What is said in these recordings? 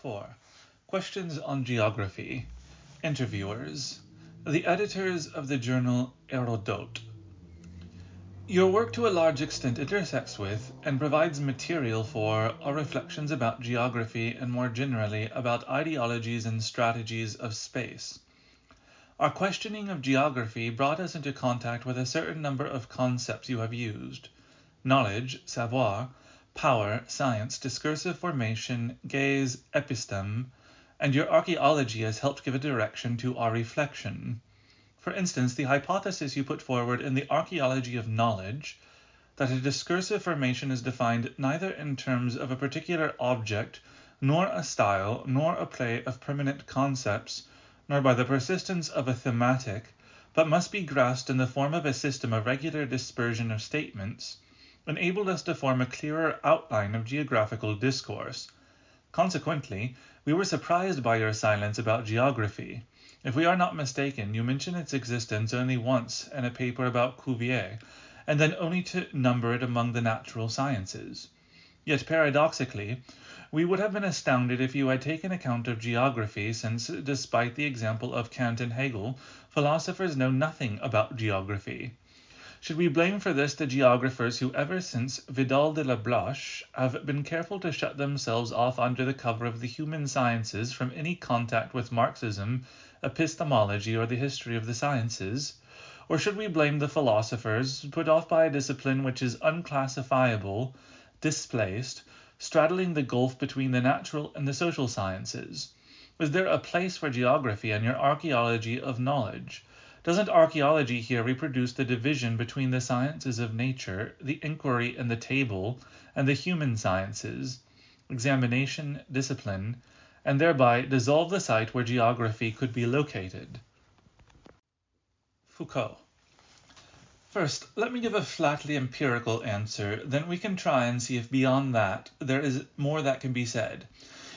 4. Questions on geography. Interviewers. The editors of the journal Hérodote. Your work to a large extent intersects with and provides material for our reflections about geography and more generally about ideologies and strategies of space. Our questioning of geography brought us into contact with a certain number of concepts you have used: knowledge, savoir, power, science, discursive formation, gaze, episteme, and your archaeology has helped give a direction to our reflection. For instance, the hypothesis you put forward in the archaeology of knowledge, that a discursive formation is defined neither in terms of a particular object, nor a style, nor a play of permanent concepts, nor by the persistence of a thematic, but must be grasped in the form of a system of regular dispersion of statements, enabled us to form a clearer outline of geographical discourse. Consequently, we were surprised by your silence about geography. If we are not mistaken, you mention its existence only once in a paper about Cuvier, and then only to number it among the natural sciences. Yet paradoxically, we would have been astounded if you had taken account of geography, since, despite the example of Kant and Hegel, philosophers know nothing about geography. Should we blame for this the geographers who ever since Vidal de la Blache have been careful to shut themselves off under the cover of the human sciences from any contact with Marxism, epistemology, or the history of the sciences? Or should we blame the philosophers, put off by a discipline which is unclassifiable, displaced, straddling the gulf between the natural and the social sciences? Is there a place for geography in your archaeology of knowledge? Doesn't archaeology here reproduce the division between the sciences of nature, the inquiry and the table, and the human sciences, examination, discipline, and thereby dissolve the site where geography could be located? Foucault. First, let me give a flatly empirical answer, then we can try and see if beyond that there is more that can be said.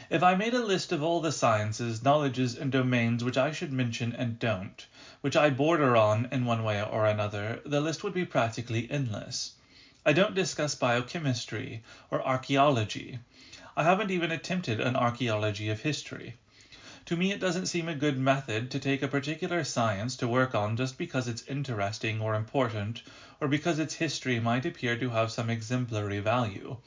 If I made a list of all the sciences, knowledges, and domains which I should mention and don't, which I border on in one way or another, the list would be practically endless. I don't discuss biochemistry or archaeology. I haven't even attempted an archaeology of history. To me, it doesn't seem a good method to take a particular science to work on just because it's interesting or important, or because its history might appear to have some exemplary value.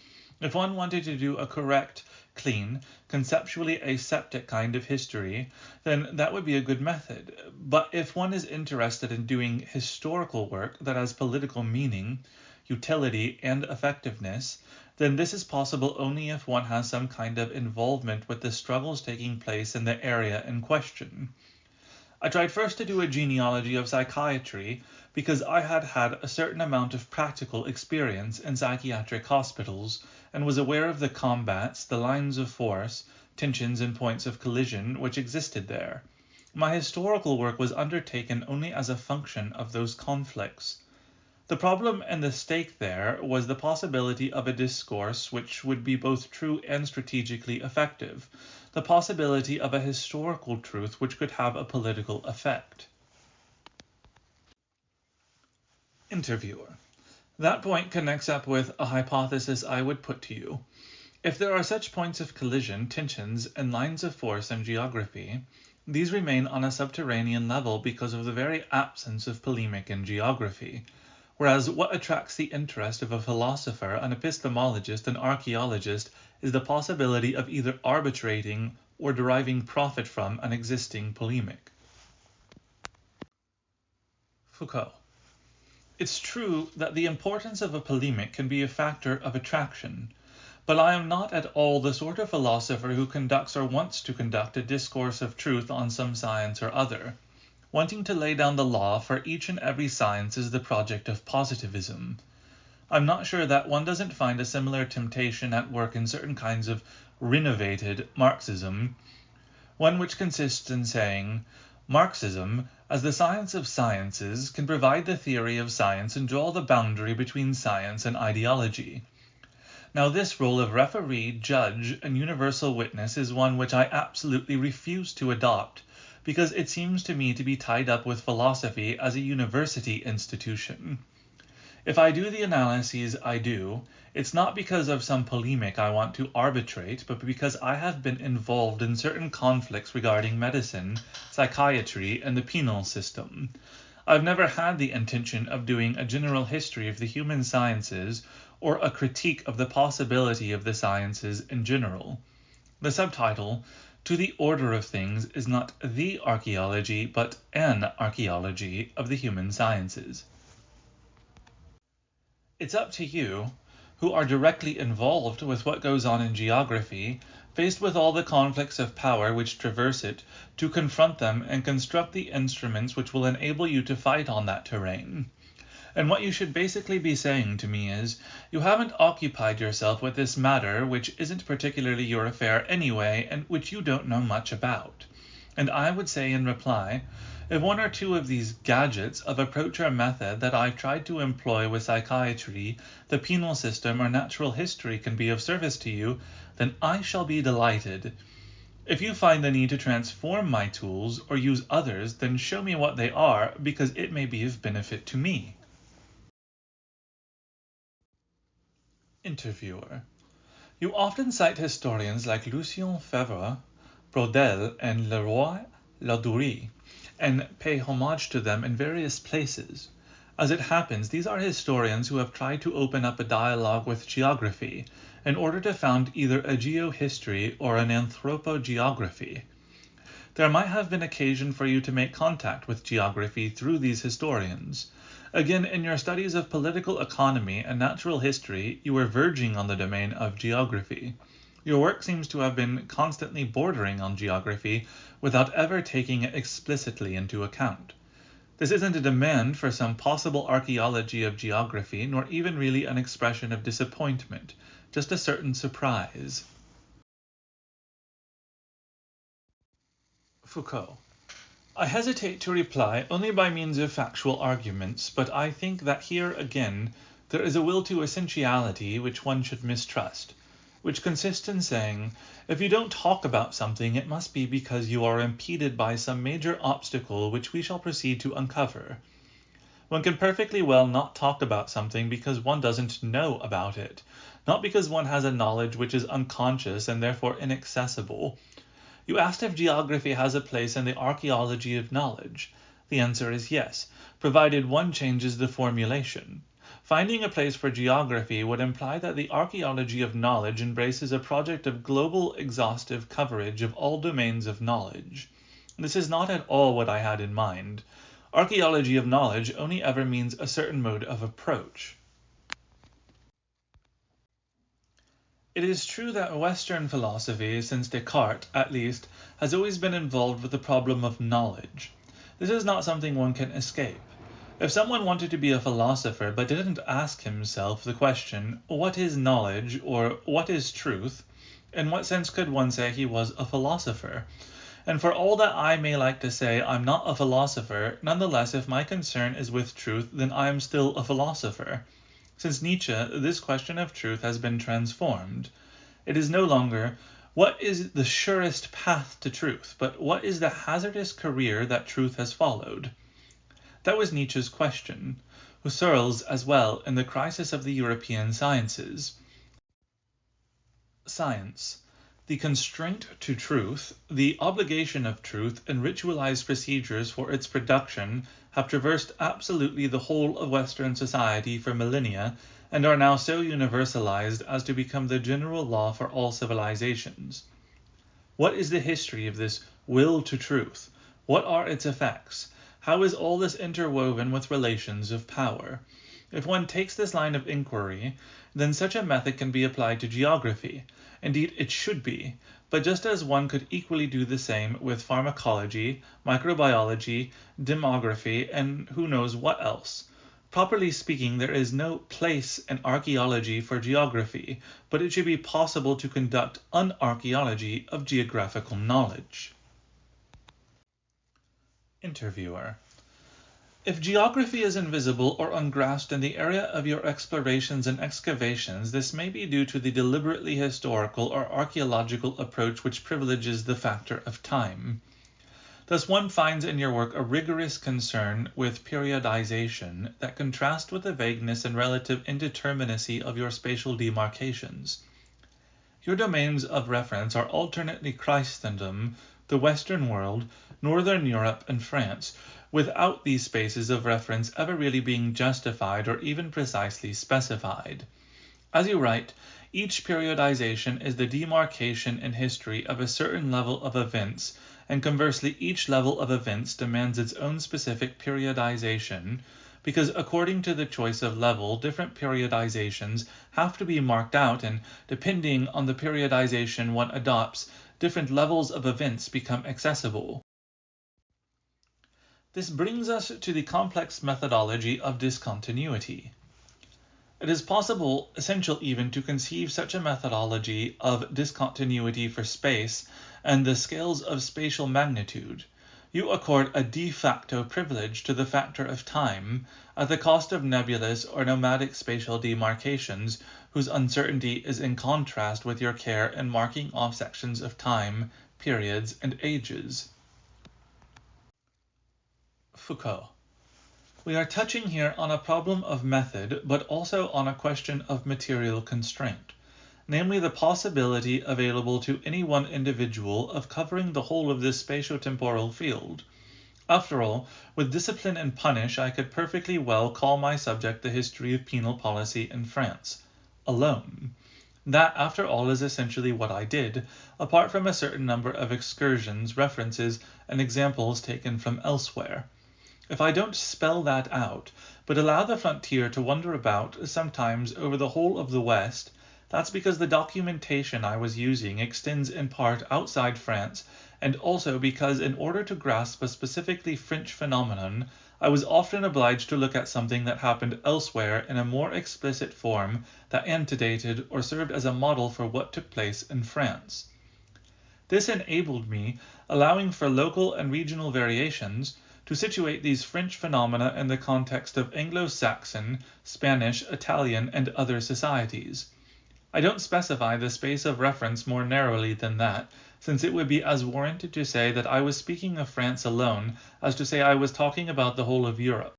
If one wanted to do a correct, clean, conceptually aseptic kind of history, then that would be a good method. But if one is interested in doing historical work that has political meaning, utility, and effectiveness, then this is possible only if one has some kind of involvement with the struggles taking place in the area in question. I tried first to do a genealogy of psychiatry because I had had a certain amount of practical experience in psychiatric hospitals and was aware of the combats, the lines of force, tensions, and points of collision which existed there. My historical work was undertaken only as a function of those conflicts. The problem and the stake there was the possibility of a discourse which would be both true and strategically effective, the possibility of a historical truth which could have a political effect. Interviewer. That point connects up with a hypothesis I would put to you. If there are such points of collision, tensions, and lines of force in geography, these remain on a subterranean level because of the very absence of polemic in geography. Whereas what attracts the interest of a philosopher, an epistemologist, an archaeologist is the possibility of either arbitrating or deriving profit from an existing polemic. Foucault. It's true that the importance of a polemic can be a factor of attraction, but I am not at all the sort of philosopher who conducts or wants to conduct a discourse of truth on some science or other. Wanting to lay down the law for each and every science is the project of positivism. I'm not sure that one doesn't find a similar temptation at work in certain kinds of renovated Marxism, one which consists in saying, Marxism, as the science of sciences, can provide the theory of science and draw the boundary between science and ideology. Now this role of referee, judge, and universal witness is one which I absolutely refuse to adopt, because it seems to me to be tied up with philosophy as a university institution. If I do the analyses I do, It's not because of some polemic I want to arbitrate, but because I have been involved in certain conflicts regarding medicine, psychiatry, and the penal system. I've never had the intention of doing a general history of the human sciences or a critique of the possibility of the sciences in general. The subtitle, To the Order of Things, is not the archaeology, but an archaeology of the human sciences. It's up to you, who are directly involved with what goes on in geography, faced with all the conflicts of power which traverse it, to confront them and construct the instruments which will enable you to fight on that terrain. And what you should basically be saying to me is, you haven't occupied yourself with this matter which isn't particularly your affair anyway and which you don't know much about. And I would say in reply, if one or two of these gadgets of approach or method that I've tried to employ with psychiatry, the penal system, or natural history can be of service to you, then I shall be delighted. If you find the need to transform my tools or use others, then show me what they are, because it may be of benefit to me. Interviewer: You often cite historians like Lucien Febvre, Braudel, and Leroy-Ladurie, and pay homage to them in various places. As it happens, these are historians who have tried to open up a dialogue with geography, in order to found either a geohistory or an anthropogeography. There might have been occasion for you to make contact with geography through these historians. Again, in your studies of political economy and natural history, you were verging on the domain of geography. Your work seems to have been constantly bordering on geography without ever taking it explicitly into account. This isn't a demand for some possible archaeology of geography, nor even really an expression of disappointment, just a certain surprise. Foucault: I hesitate to reply only by means of factual arguments, but I think that here again there is a will to essentiality which one should mistrust, which consists in saying, if you don't talk about something, it must be because you are impeded by some major obstacle which we shall proceed to uncover. One can perfectly well not talk about something because one doesn't know about it, not because one has a knowledge which is unconscious and therefore inaccessible. You asked if geography has a place in the archaeology of knowledge. The answer is yes, provided one changes the formulation. Finding a place for geography would imply that the archaeology of knowledge embraces a project of global exhaustive coverage of all domains of knowledge. This is not at all what I had in mind. Archaeology of knowledge only ever means a certain mode of approach. It is true that Western philosophy, since Descartes at least, has always been involved with the problem of knowledge. This is not something one can escape. If someone wanted to be a philosopher but didn't ask himself the question, what is knowledge, or what is truth, in what sense could one say he was a philosopher? And for all that I may like to say I'm not a philosopher, nonetheless if my concern is with truth, then I am still a philosopher. Since Nietzsche, this question of truth has been transformed. It is no longer, what is the surest path to truth, but what is the hazardous career that truth has followed? That was Nietzsche's question, Husserl's as well in the crisis of the European sciences. Science, the constraint to truth, the obligation of truth, and ritualized procedures for its production have traversed absolutely the whole of Western society for millennia, and are now so universalized as to become the general law for all civilizations. What is the history of this will to truth? What are its effects? How is all this interwoven with relations of power? If one takes this line of inquiry, then such a method can be applied to geography. Indeed, it should be, but just as one could equally do the same with pharmacology, microbiology, demography, and who knows what else. Properly speaking, there is no place in archaeology for geography, but it should be possible to conduct an archaeology of geographical knowledge. Interviewer: If geography is invisible or ungrasped in the area of your explorations and excavations, this may be due to the deliberately historical or archaeological approach which privileges the factor of time. Thus one finds in your work a rigorous concern with periodization that contrasts with the vagueness and relative indeterminacy of your spatial demarcations. Your domains of reference are alternately Christendom, the Western world, Northern Europe, and France, without these spaces of reference ever really being justified or even precisely specified. As you write, each periodization is the demarcation in history of a certain level of events, and conversely each level of events demands its own specific periodization, because according to the choice of level, different periodizations have to be marked out, and depending on the periodization one adopts, different levels of events become accessible. This brings us to the complex methodology of discontinuity. It is possible, essential even, to conceive such a methodology of discontinuity for space and the scales of spatial magnitude. You accord a de facto privilege to the factor of time at the cost of nebulous or nomadic spatial demarcations whose uncertainty is in contrast with your care in marking off sections of time, periods, and ages. Foucault. We are touching here on a problem of method, but also on a question of material constraint, namely the possibility available to any one individual of covering the whole of this spatio-temporal field. After all, with discipline and punish, I could perfectly well call my subject the history of penal policy in France, alone. That, after all, is essentially what I did, apart from a certain number of excursions, references, and examples taken from elsewhere. If I don't spell that out, but allow the frontier to wander about, sometimes over the whole of the West, that's because the documentation I was using extends in part outside France, and also because in order to grasp a specifically French phenomenon, I was often obliged to look at something that happened elsewhere in a more explicit form that antedated or served as a model for what took place in France. This enabled me, allowing for local and regional variations, to situate these French phenomena in the context of Anglo-Saxon, Spanish, Italian, and other societies. I don't specify the space of reference more narrowly than that, since it would be as warranted to say that I was speaking of France alone as to say I was talking about the whole of Europe.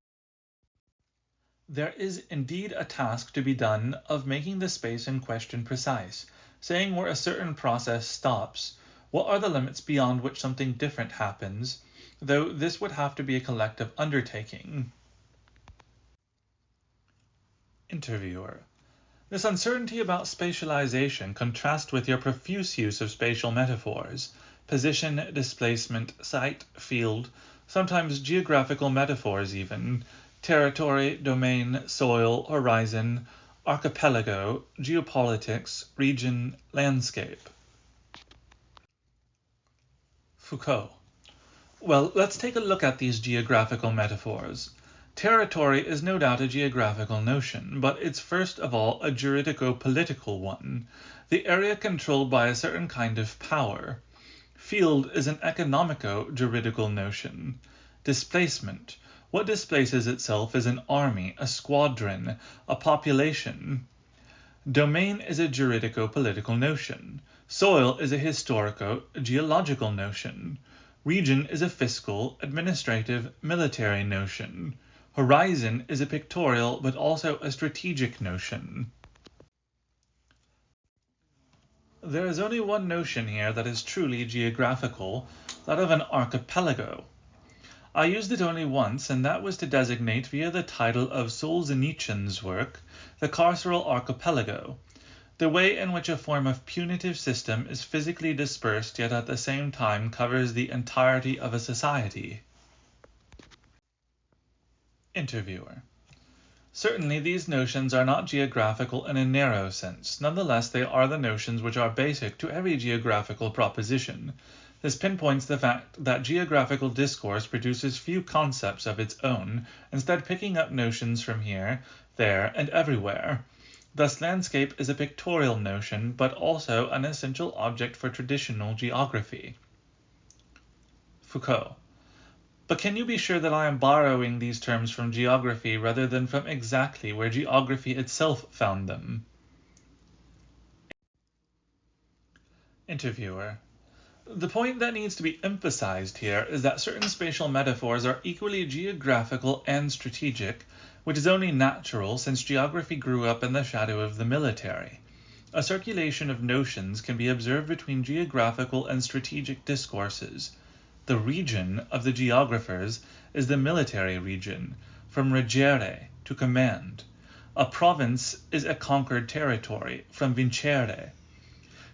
There is indeed a task to be done of making the space in question precise, saying where a certain process stops, what are the limits beyond which something different happens, though this would have to be a collective undertaking. Interviewer. This uncertainty about spatialization contrasts with your profuse use of spatial metaphors, position, displacement, site, field, sometimes geographical metaphors even, territory, domain, soil, horizon, archipelago, geopolitics, region, landscape. Foucault. Well, let's take a look at these geographical metaphors. Territory is no doubt a geographical notion, but it's first of all a juridico-political one, the area controlled by a certain kind of power. Field is an economico-juridical notion. Displacement. What displaces itself is an army, a squadron, a population. Domain is a juridico-political notion. Soil is a historico-geological notion. Region is a fiscal, administrative, military notion. Horizon is a pictorial but also a strategic notion. There is only one notion here that is truly geographical, that of an archipelago. I used it only once, and that was to designate via the title of Solzhenitsyn's work, the carceral archipelago, the way in which a form of punitive system is physically dispersed yet at the same time covers the entirety of a society. Interviewer. Certainly these notions are not geographical in a narrow sense. Nonetheless, they are the notions which are basic to every geographical proposition. This pinpoints the fact that geographical discourse produces few concepts of its own, instead picking up notions from here, there, and everywhere. Thus landscape is a pictorial notion, but also an essential object for traditional geography. Foucault. But can you be sure that I am borrowing these terms from geography rather than from exactly where geography itself found them? Interviewer. The point that needs to be emphasized here is that certain spatial metaphors are equally geographical and strategic, which is only natural since geography grew up in the shadow of the military. A circulation of notions can be observed between geographical and strategic discourses. The region of the geographers is the military region, from regere, to command. A province is a conquered territory, from vincere.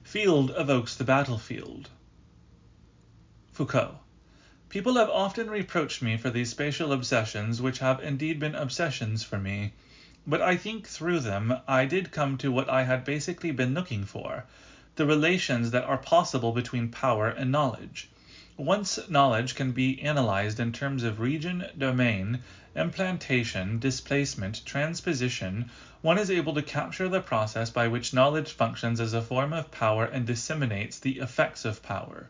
Field evokes the battlefield. Foucault. People have often reproached me for these spatial obsessions, which have indeed been obsessions for me. But I think through them I did come to what I had basically been looking for, the relations that are possible between power and knowledge. Once knowledge can be analyzed in terms of region, domain, implantation, displacement, transposition, one is able to capture the process by which knowledge functions as a form of power and disseminates the effects of power.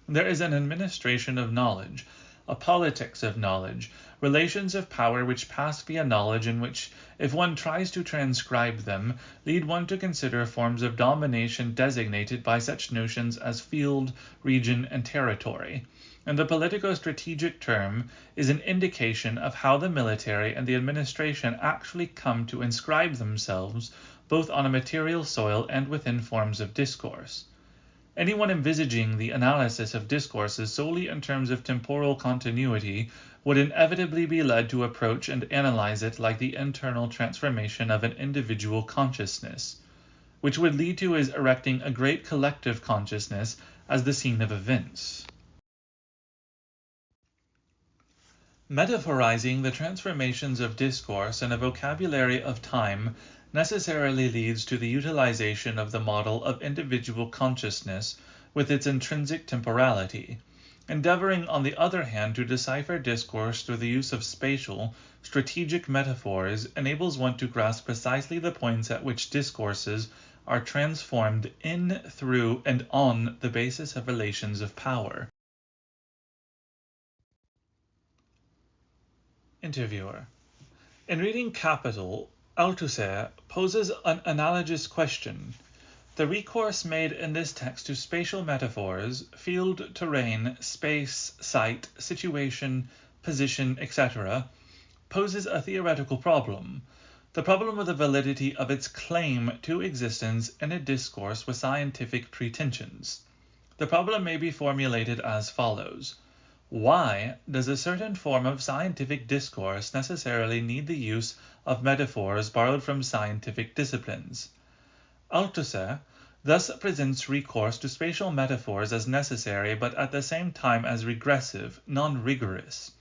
There is an administration of knowledge, a politics of knowledge, relations of power which pass via knowledge and which, if one tries to transcribe them, lead one to consider forms of domination designated by such notions as field, region, and territory. And the politico-strategic term is an indication of how the military and the administration actually come to inscribe themselves both on a material soil and within forms of discourse. Anyone envisaging the analysis of discourses solely in terms of temporal continuity would inevitably be led to approach and analyze it like the internal transformation of an individual consciousness, which would lead to his erecting a great collective consciousness as the scene of events. Metaphorizing the transformations of discourse in a vocabulary of time necessarily leads to the utilization of the model of individual consciousness with its intrinsic temporality. Endeavoring, on the other hand, to decipher discourse through the use of spatial, strategic metaphors enables one to grasp precisely the points at which discourses are transformed in, through, and on the basis of relations of power. Interviewer. In reading Capital, Althusser poses an analogous question. The recourse made in this text to spatial metaphors, field, terrain, space, site, situation, position, etc., poses a theoretical problem, the problem of the validity of its claim to existence in a discourse with scientific pretensions. The problem may be formulated as follows. Why does a certain form of scientific discourse necessarily need the use of metaphors borrowed from scientific disciplines? Althusser thus presents recourse to spatial metaphors as necessary but at the same time as regressive, non-rigorous.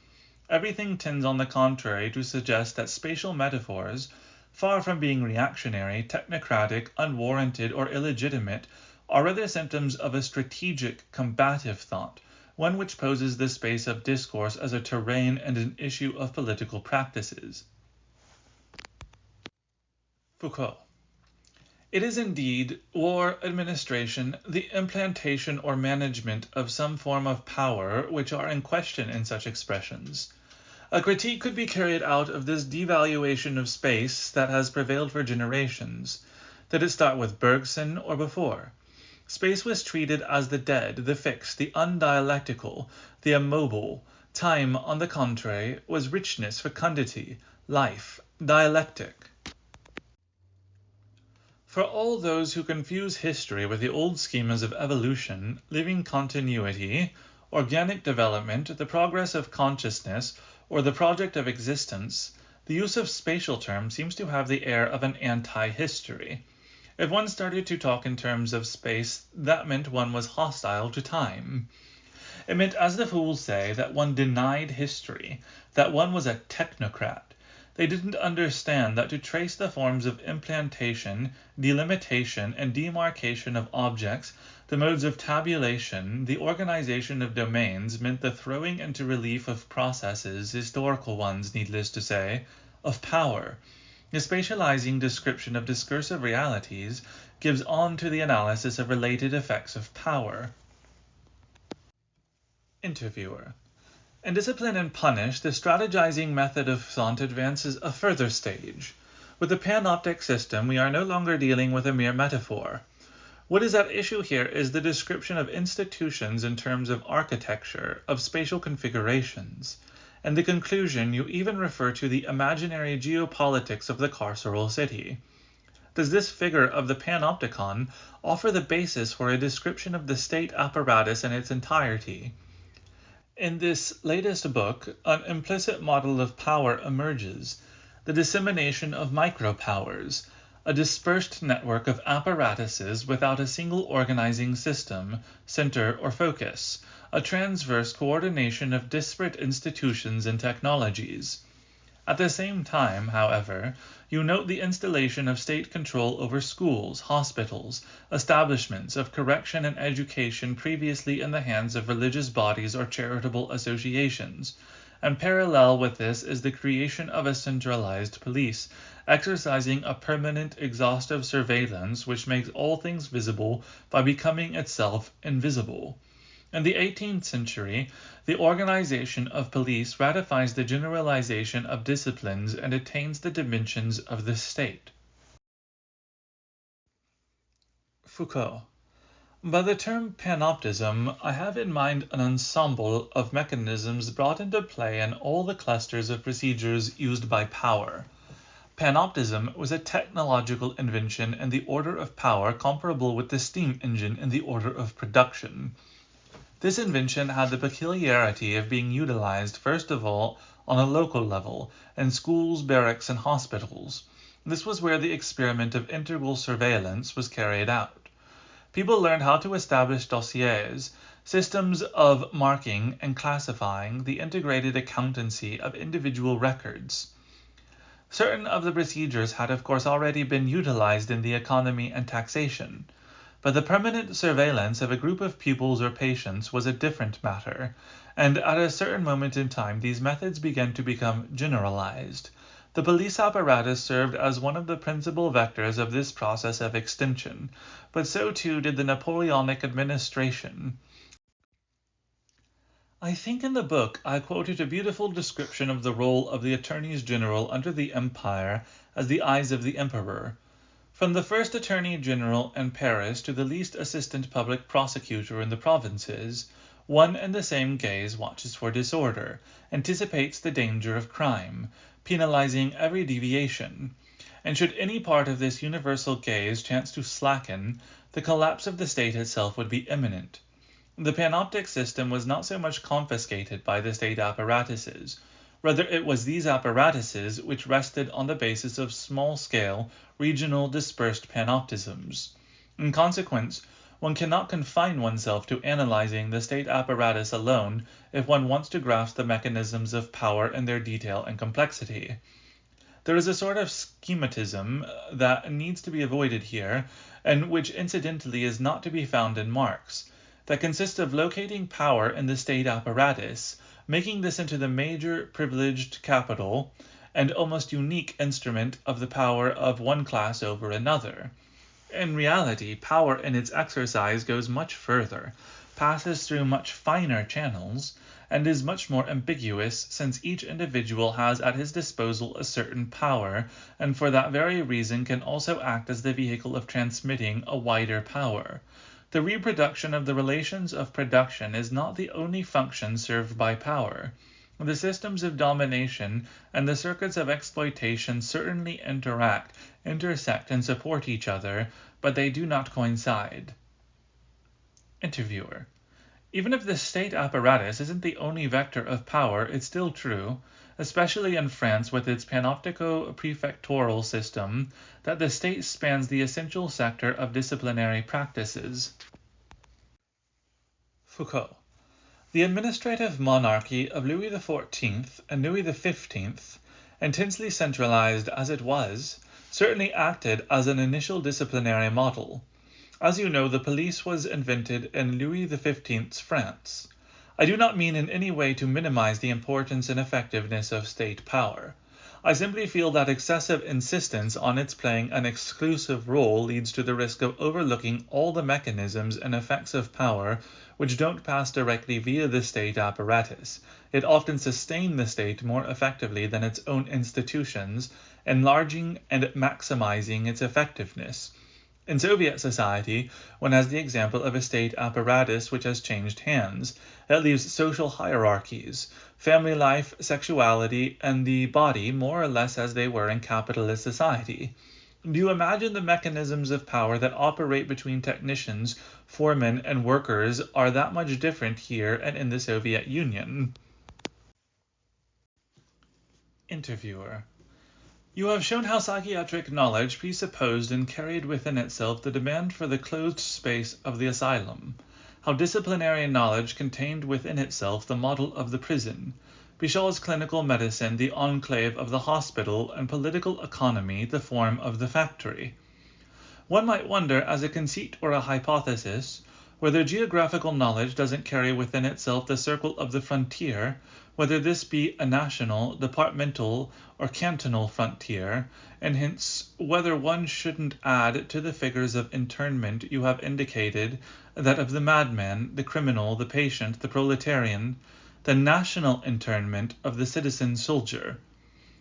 Everything tends on the contrary to suggest that spatial metaphors, far from being reactionary, technocratic, unwarranted, or illegitimate, are rather symptoms of a strategic, combative thought, one which poses the space of discourse as a terrain and an issue of political practices. Foucault. It is indeed war, administration, the implantation or management of some form of power which are in question in such expressions. A critique could be carried out of this devaluation of space that has prevailed for generations. Did it start with Bergson or before? Space was treated as the dead, the fixed, the undialectical, the immobile. Time, on the contrary, was richness, fecundity, life, dialectic. For all those who confuse history with the old schemas of evolution, living continuity, organic development, the progress of consciousness, or the project of existence, the use of spatial terms seems to have the air of an anti-history. If one started to talk in terms of space, that meant one was hostile to time. It meant, as the fools say, that one denied history, that one was a technocrat. They didn't understand that to trace the forms of implantation, delimitation, and demarcation of objects, the modes of tabulation, the organization of domains meant the throwing into relief of processes, historical ones, needless to say, of power. The spatializing description of discursive realities gives on to the analysis of related effects of power. Interviewer. In Discipline and Punish, the strategizing method of thought advances a further stage. With the panoptic system, we are no longer dealing with a mere metaphor. What is at issue here is the description of institutions in terms of architecture, of spatial configurations. In the conclusion, you even refer to the imaginary geopolitics of the carceral city. Does this figure of the panopticon offer the basis for a description of the state apparatus in its entirety? In this latest book, an implicit model of power emerges, the dissemination of micropowers, a dispersed network of apparatuses without a single organizing system, center, or focus, a transverse coordination of disparate institutions and technologies. At the same time, however, you note the installation of state control over schools, hospitals, establishments of correction and education previously in the hands of religious bodies or charitable associations, and parallel with this is the creation of a centralized police, exercising a permanent exhaustive surveillance which makes all things visible by becoming itself invisible. In the 18th century, the organization of police ratifies the generalization of disciplines and attains the dimensions of the state. Foucault. By the term panoptism, I have in mind an ensemble of mechanisms brought into play in all the clusters of procedures used by power. Panoptism was a technological invention in the order of power comparable with the steam engine in the order of production. This invention had the peculiarity of being utilized first of all on a local level, in schools, barracks, and hospitals. This was where the experiment of integral surveillance was carried out. People learned how to establish dossiers, systems of marking and classifying the integrated accountancy of individual records. Certain of the procedures had of course already been utilized in the economy and taxation. But the permanent surveillance of a group of pupils or patients was a different matter, and at a certain moment in time these methods began to become generalized. The police apparatus served as one of the principal vectors of this process of extension, but so too did the Napoleonic administration. I think in the book I quoted a beautiful description of the role of the attorneys general under the empire as the eyes of the emperor. From the first attorney general in Paris to the least assistant public prosecutor in the provinces, one and the same gaze watches for disorder, anticipates the danger of crime, penalizing every deviation. And should any part of this universal gaze chance to slacken, the collapse of the state itself would be imminent. The panoptic system was not so much confiscated by the state apparatuses. Rather, it was these apparatuses which rested on the basis of small-scale, regional, dispersed panoptisms. In consequence, one cannot confine oneself to analyzing the state apparatus alone if one wants to grasp the mechanisms of power in their detail and complexity. There is a sort of schematism that needs to be avoided here, and which incidentally is not to be found in Marx, that consists of locating power in the state apparatus, making this into the major privileged capital and almost unique instrument of the power of one class over another. In reality, power in its exercise goes much further, passes through much finer channels, and is much more ambiguous since each individual has at his disposal a certain power, and for that very reason can also act as the vehicle of transmitting a wider power. The reproduction of the relations of production is not the only function served by power. The systems of domination and the circuits of exploitation certainly interact, intersect, and support each other, but they do not coincide. Interviewer. Even if the state apparatus isn't the only vector of power, it's still true, especially in France with its panoptico-prefectural system, that the state spans the essential sector of disciplinary practices. Foucault. The administrative monarchy of Louis XIV and Louis XV, intensely centralized as it was, certainly acted as an initial disciplinary model. As you know, the police was invented in Louis XV's France. I do not mean in any way to minimize the importance and effectiveness of state power. I simply feel that excessive insistence on its playing an exclusive role leads to the risk of overlooking all the mechanisms and effects of power which don't pass directly via the state apparatus, yet often sustain the state more effectively than its own institutions, enlarging and maximizing its effectiveness. In Soviet society, one has the example of a state apparatus which has changed hands. It leaves social hierarchies, family life, sexuality, and the body more or less as they were in capitalist society. Do you imagine the mechanisms of power that operate between technicians, foremen, and workers are that much different here and in the Soviet Union? Interviewer: You have shown how psychiatric knowledge presupposed and carried within itself the demand for the closed space of the asylum, how disciplinary knowledge contained within itself the model of the prison, Michel's clinical medicine the enclave of the hospital, and political economy the form of the factory. One might wonder, as a conceit or a hypothesis, whether geographical knowledge doesn't carry within itself the circle of the frontier, whether this be a national, departmental, or cantonal frontier, and hence whether one shouldn't add to the figures of internment you have indicated that of the madman, the criminal, the patient, the proletarian, the national internment of the citizen soldier.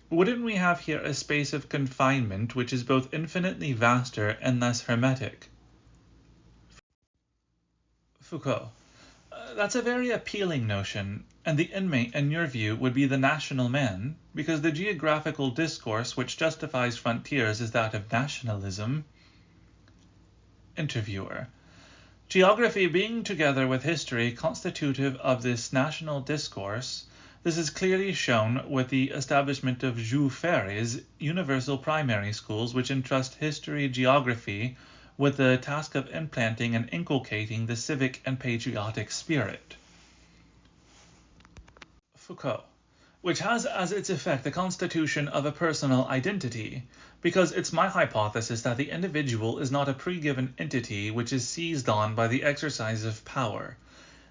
Wouldn't we have here a space of confinement which is both infinitely vaster and less hermetic? Foucault: That's a very appealing notion, and the inmate, in your view, would be the national man, because the geographical discourse which justifies frontiers is that of nationalism. Interviewer: Geography being together with history constitutive of this national discourse, this is clearly shown with the establishment of geographers, universal primary schools which entrust geography with the task of implanting and inculcating the civic and patriotic spirit. Foucault: Which has as its effect the constitution of a personal identity, because it's my hypothesis that the individual is not a pre-given entity which is seized on by the exercise of power.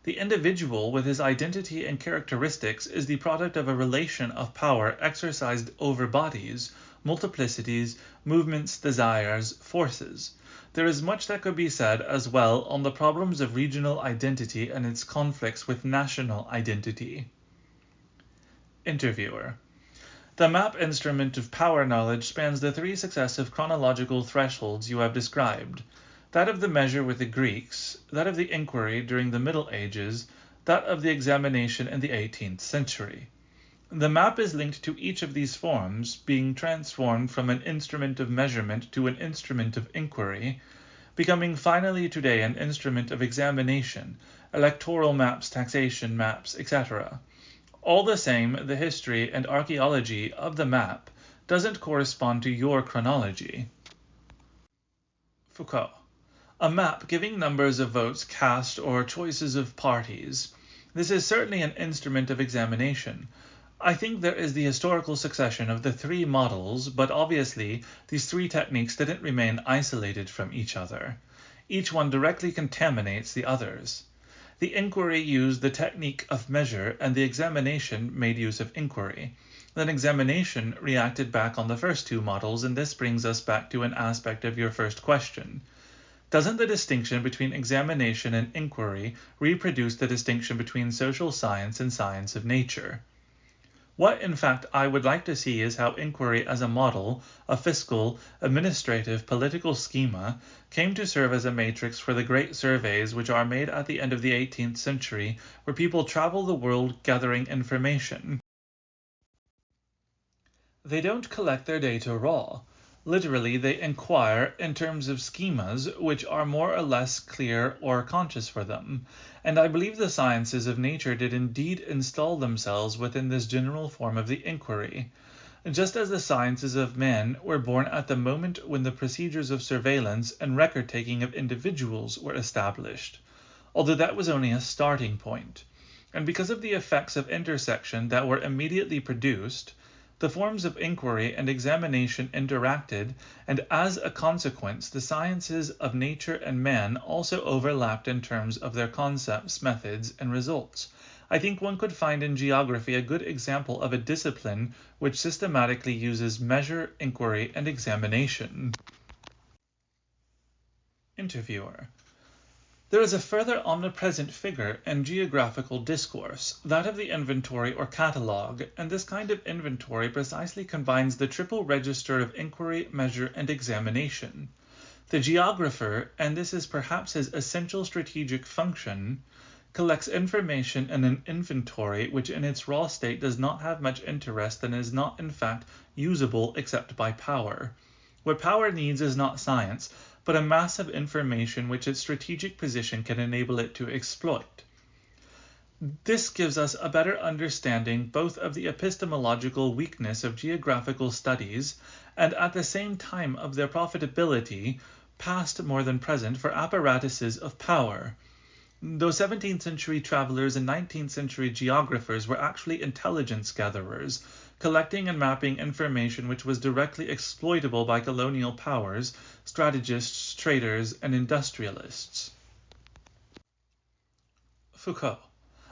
The individual, with his identity and characteristics, is the product of a relation of power exercised over bodies, multiplicities, movements, desires, forces. There is much that could be said as well on the problems of regional identity and its conflicts with national identity. Interviewer: The map instrument of power knowledge spans the three successive chronological thresholds you have described, that of the measure with the Greeks, that of the inquiry during the Middle Ages, that of the examination in the 18th century. The map is linked to each of these forms, being transformed from an instrument of measurement to an instrument of inquiry, becoming finally today an instrument of examination, electoral maps, taxation maps, etc. All the same, the history and archaeology of the map doesn't correspond to your chronology. Foucault: A map giving numbers of votes cast or choices of parties. This is certainly an instrument of examination. I think there is the historical succession of the three models, but obviously these three techniques didn't remain isolated from each other. Each one directly contaminates the others. The inquiry used the technique of measure, and the examination made use of inquiry. Then examination reacted back on the first two models, and this brings us back to an aspect of your first question. Doesn't the distinction between examination and inquiry reproduce the distinction between social science and science of nature? What, in fact, I would like to see is how inquiry as a model, a fiscal, administrative, political schema, came to serve as a matrix for the great surveys which are made at the end of the 18th century, where people travel the world gathering information. They don't collect their data raw. Literally, they inquire in terms of schemas which are more or less clear or conscious for them, and I believe the sciences of nature did indeed install themselves within this general form of the inquiry, just as the sciences of man were born at the moment when the procedures of surveillance and record-taking of individuals were established, although that was only a starting point, and because of the effects of intersection that were immediately produced, the forms of inquiry and examination interacted, and as a consequence, the sciences of nature and man also overlapped in terms of their concepts, methods, and results. I think one could find in geography a good example of a discipline which systematically uses measure, inquiry, and examination. Interviewer: There is a further omnipresent figure in geographical discourse, that of the inventory or catalogue, and this kind of inventory precisely combines the triple register of inquiry, measure, and examination. The geographer, and this is perhaps his essential strategic function, collects information in an inventory which in its raw state does not have much interest and is not in fact usable except by power. What power needs is not science, but a mass of information which its strategic position can enable it to exploit. This gives us a better understanding both of the epistemological weakness of geographical studies and at the same time of their profitability, past more than present, for apparatuses of power. Though 17th century travelers and 19th century geographers were actually intelligence gatherers, collecting and mapping information which was directly exploitable by colonial powers, strategists, traders, and industrialists. Foucault.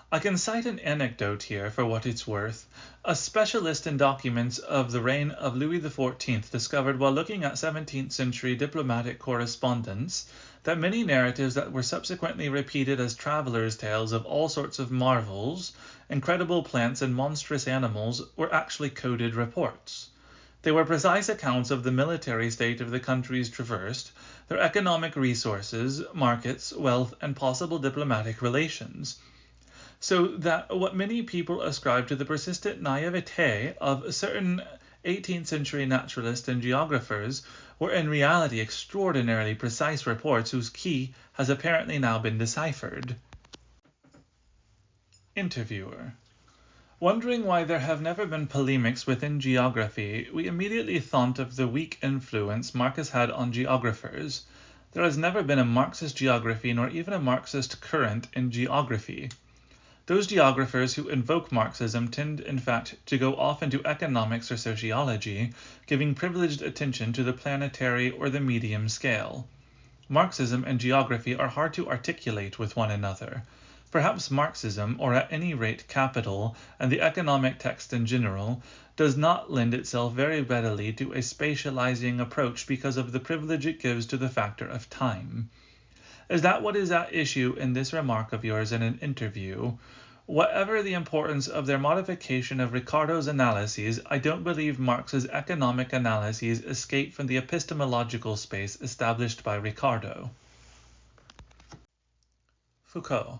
I can cite an anecdote here for what it's worth. A specialist in documents of the reign of Louis XIV discovered while looking at 17th century diplomatic correspondence that many narratives that were subsequently repeated as travelers' tales of all sorts of marvels, incredible plants and monstrous animals were actually coded reports. They were precise accounts of the military state of the countries traversed, their economic resources, markets, wealth, and possible diplomatic relations. So that what many people ascribe to the persistent naivete of certain 18th century naturalists and geographers were in reality extraordinarily precise reports whose key has apparently now been deciphered. Interviewer. Wondering why there have never been polemics within geography, we immediately thought of the weak influence Marcus had on geographers. There has never been a Marxist geography nor even a Marxist current in geography. Those geographers who invoke Marxism tend, in fact, to go off into economics or sociology, giving privileged attention to the planetary or the medium scale. Marxism and geography are hard to articulate with one another. Perhaps Marxism, or at any rate capital, and the economic text in general, does not lend itself very readily to a spatializing approach because of the privilege it gives to the factor of time. Is that what is at issue in this remark of yours in an interview? Whatever the importance of their modification of Ricardo's analyses, I don't believe Marx's economic analyses escape from the epistemological space established by Ricardo. Foucault.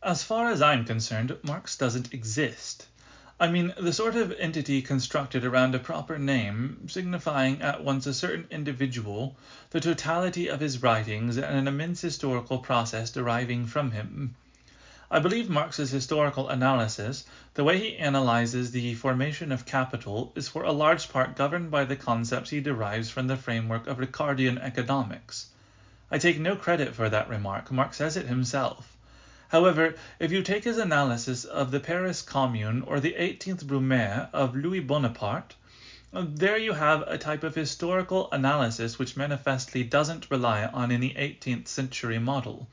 As far as I'm concerned, Marx doesn't exist. I mean, the sort of entity constructed around a proper name, signifying at once a certain individual, the totality of his writings, and an immense historical process deriving from him. I believe Marx's historical analysis, the way he analyzes the formation of capital, is for a large part governed by the concepts he derives from the framework of Ricardian economics. I take no credit for that remark, Marx says it himself. However, if you take his analysis of the Paris Commune or the 18th Brumaire of Louis Bonaparte, there you have a type of historical analysis which manifestly doesn't rely on any 18th century model.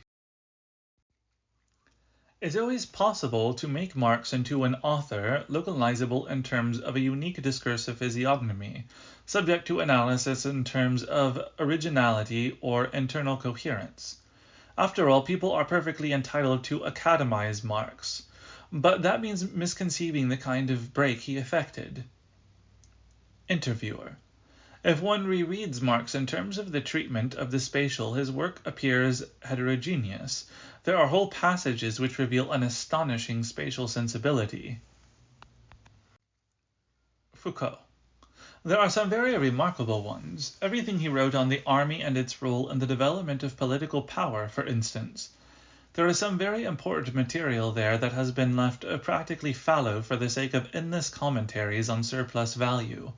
It's always possible to make Marx into an author localizable in terms of a unique discursive physiognomy, subject to analysis in terms of originality or internal coherence. After all, people are perfectly entitled to academize Marx, but that means misconceiving the kind of break he effected. Interviewer. If one rereads Marx in terms of the treatment of the spatial, his work appears heterogeneous. There are whole passages which reveal an astonishing spatial sensibility. Foucault. There are some very remarkable ones. Everything he wrote on the army and its role in the development of political power, for instance. There is some very important material there that has been left practically fallow for the sake of endless commentaries on surplus value.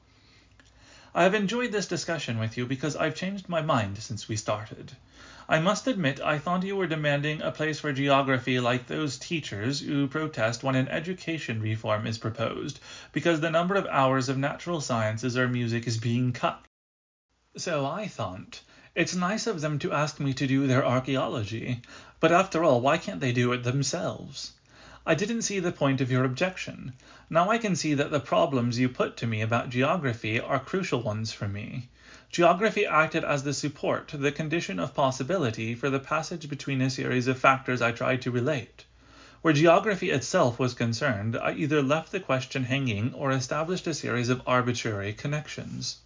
I have enjoyed this discussion with you because I've changed my mind since we started. I must admit I thought you were demanding a place for geography like those teachers who protest when an education reform is proposed because the number of hours of natural sciences or music is being cut. So I thought, it's nice of them to ask me to do their archaeology, but after all, why can't they do it themselves? I didn't see the point of your objection. Now I can see that the problems you put to me about geography are crucial ones for me. Geography acted as the support, the condition of possibility for the passage between a series of factors I tried to relate. Where geography itself was concerned, I either left the question hanging or established a series of arbitrary connections.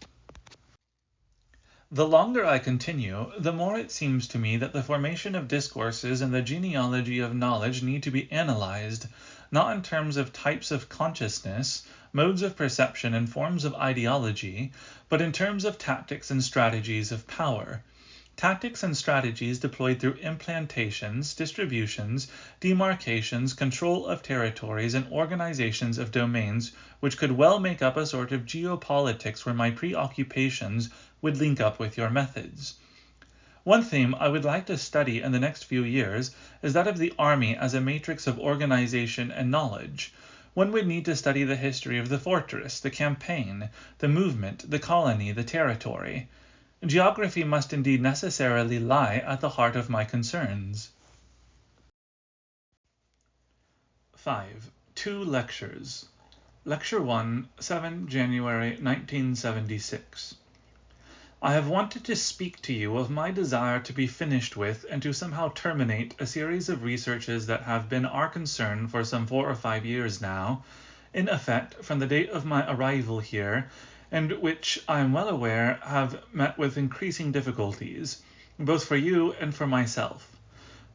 The longer I continue, the more it seems to me that the formation of discourses and the genealogy of knowledge need to be analyzed, not in terms of types of consciousness, modes of perception, and forms of ideology, but in terms of tactics and strategies of power. Tactics and strategies deployed through implantations, distributions, demarcations, control of territories, and organizations of domains which could well make up a sort of geopolitics where my preoccupations would link up with your methods. One theme I would like to study in the next few years is that of the army as a matrix of organization and knowledge. One would need to study the history of the fortress, the campaign, the movement, the colony, the territory. Geography must indeed necessarily lie at the heart of my concerns. 5. 2 lectures. Lecture 1, 7 January 1976. I have wanted to speak to you of my desire to be finished with and to somehow terminate a series of researches that have been our concern for some 4 or 5 years now, in effect from the date of my arrival here, and which, I am well aware, have met with increasing difficulties, both for you and for myself.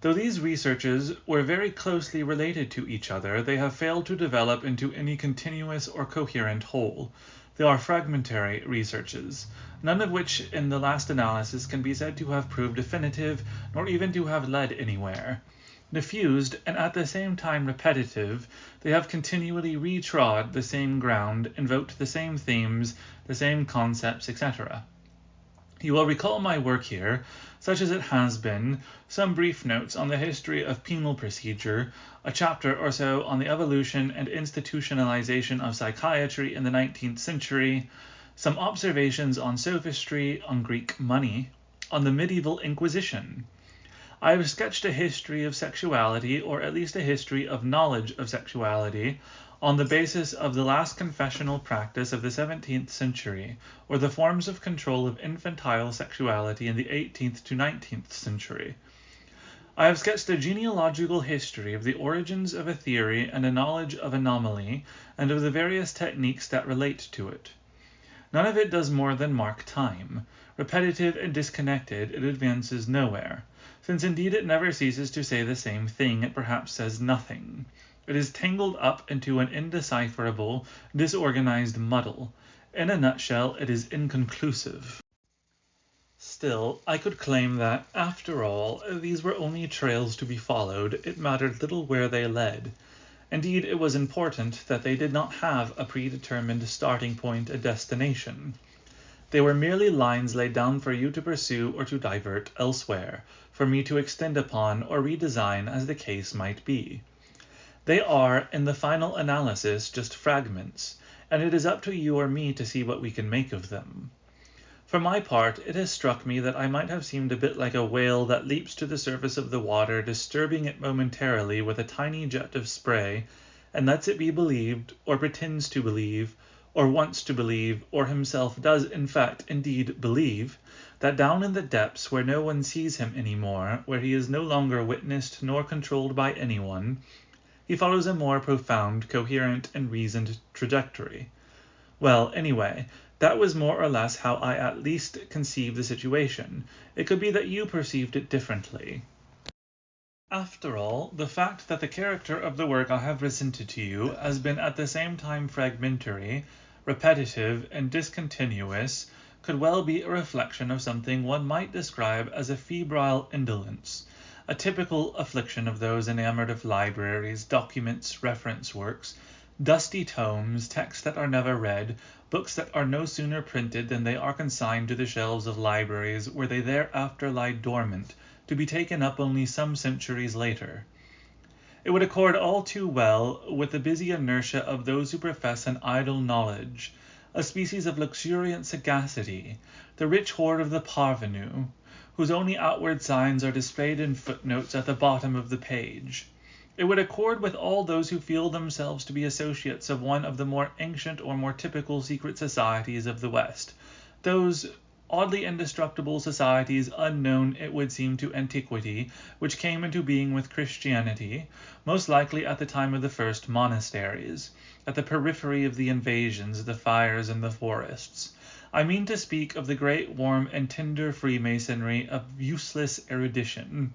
Though these researches were very closely related to each other, they have failed to develop into any continuous or coherent whole. They are fragmentary researches, none of which in the last analysis can be said to have proved definitive, nor even to have led anywhere. Diffused, and at the same time repetitive, they have continually retrod the same ground, invoked the same themes, the same concepts, etc. You will recall my work here, such as it has been, some brief notes on the history of penal procedure, a chapter or so on the evolution and institutionalization of psychiatry in the 19th century, some observations on sophistry, on Greek money, on the medieval Inquisition. I have sketched a history of sexuality, or at least a history of knowledge of sexuality, on the basis of the last confessional practice of the 17th century, or the forms of control of infantile sexuality in the 18th to 19th century. I have sketched a genealogical history of the origins of a theory and a knowledge of anomaly, and of the various techniques that relate to it. None of it does more than mark time. Repetitive and disconnected, it advances nowhere. Since indeed it never ceases to say the same thing, it perhaps says nothing. It is tangled up into an indecipherable, disorganized muddle. In a nutshell, it is inconclusive. Still, I could claim that, after all, these were only trails to be followed. It mattered little where they led. Indeed, it was important that they did not have a predetermined starting point, a destination. They were merely lines laid down for you to pursue or to divert elsewhere, for me to extend upon or redesign as the case might be. They are, in the final analysis, just fragments, and it is up to you or me to see what we can make of them. For my part, it has struck me that I might have seemed a bit like a whale that leaps to the surface of the water, disturbing it momentarily with a tiny jet of spray, and lets it be believed, or pretends to believe, or wants to believe, or himself does in fact indeed believe, that down in the depths where no one sees him any more, where he is no longer witnessed nor controlled by anyone, he follows a more profound, coherent, and reasoned trajectory. Well, anyway, that was more or less how I at least conceived the situation. It could be that you perceived it differently. After all, the fact that the character of the work I have presented to you has been at the same time fragmentary, repetitive, and discontinuous could well be a reflection of something one might describe as a febrile indolence, a typical affliction of those enamored of libraries, documents, reference works, dusty tomes, texts that are never read, books that are no sooner printed than they are consigned to the shelves of libraries, where they thereafter lie dormant, to be taken up only some centuries later. It would accord all too well with the busy inertia of those who profess an idle knowledge, a species of luxuriant sagacity, the rich hoard of the parvenu, whose only outward signs are displayed in footnotes at the bottom of the page. It would accord with all those who feel themselves to be associates of one of the more ancient or more typical secret societies of the West, those oddly indestructible societies unknown, it would seem, to antiquity, which came into being with Christianity, most likely at the time of the first monasteries, at the periphery of the invasions, the fires, and the forests. I mean to speak of the great warm and tender Freemasonry of useless erudition.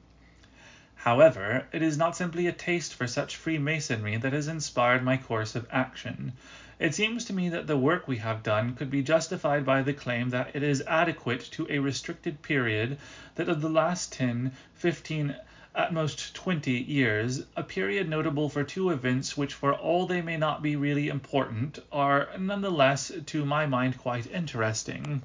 However, it is not simply a taste for such Freemasonry that has inspired my course of action. It seems to me that the work we have done could be justified by the claim that it is adequate to a restricted period, that of the last 10, 15, at most 20 years, a period notable for two events which, for all they may not be really important, are nonetheless, to my mind, quite interesting.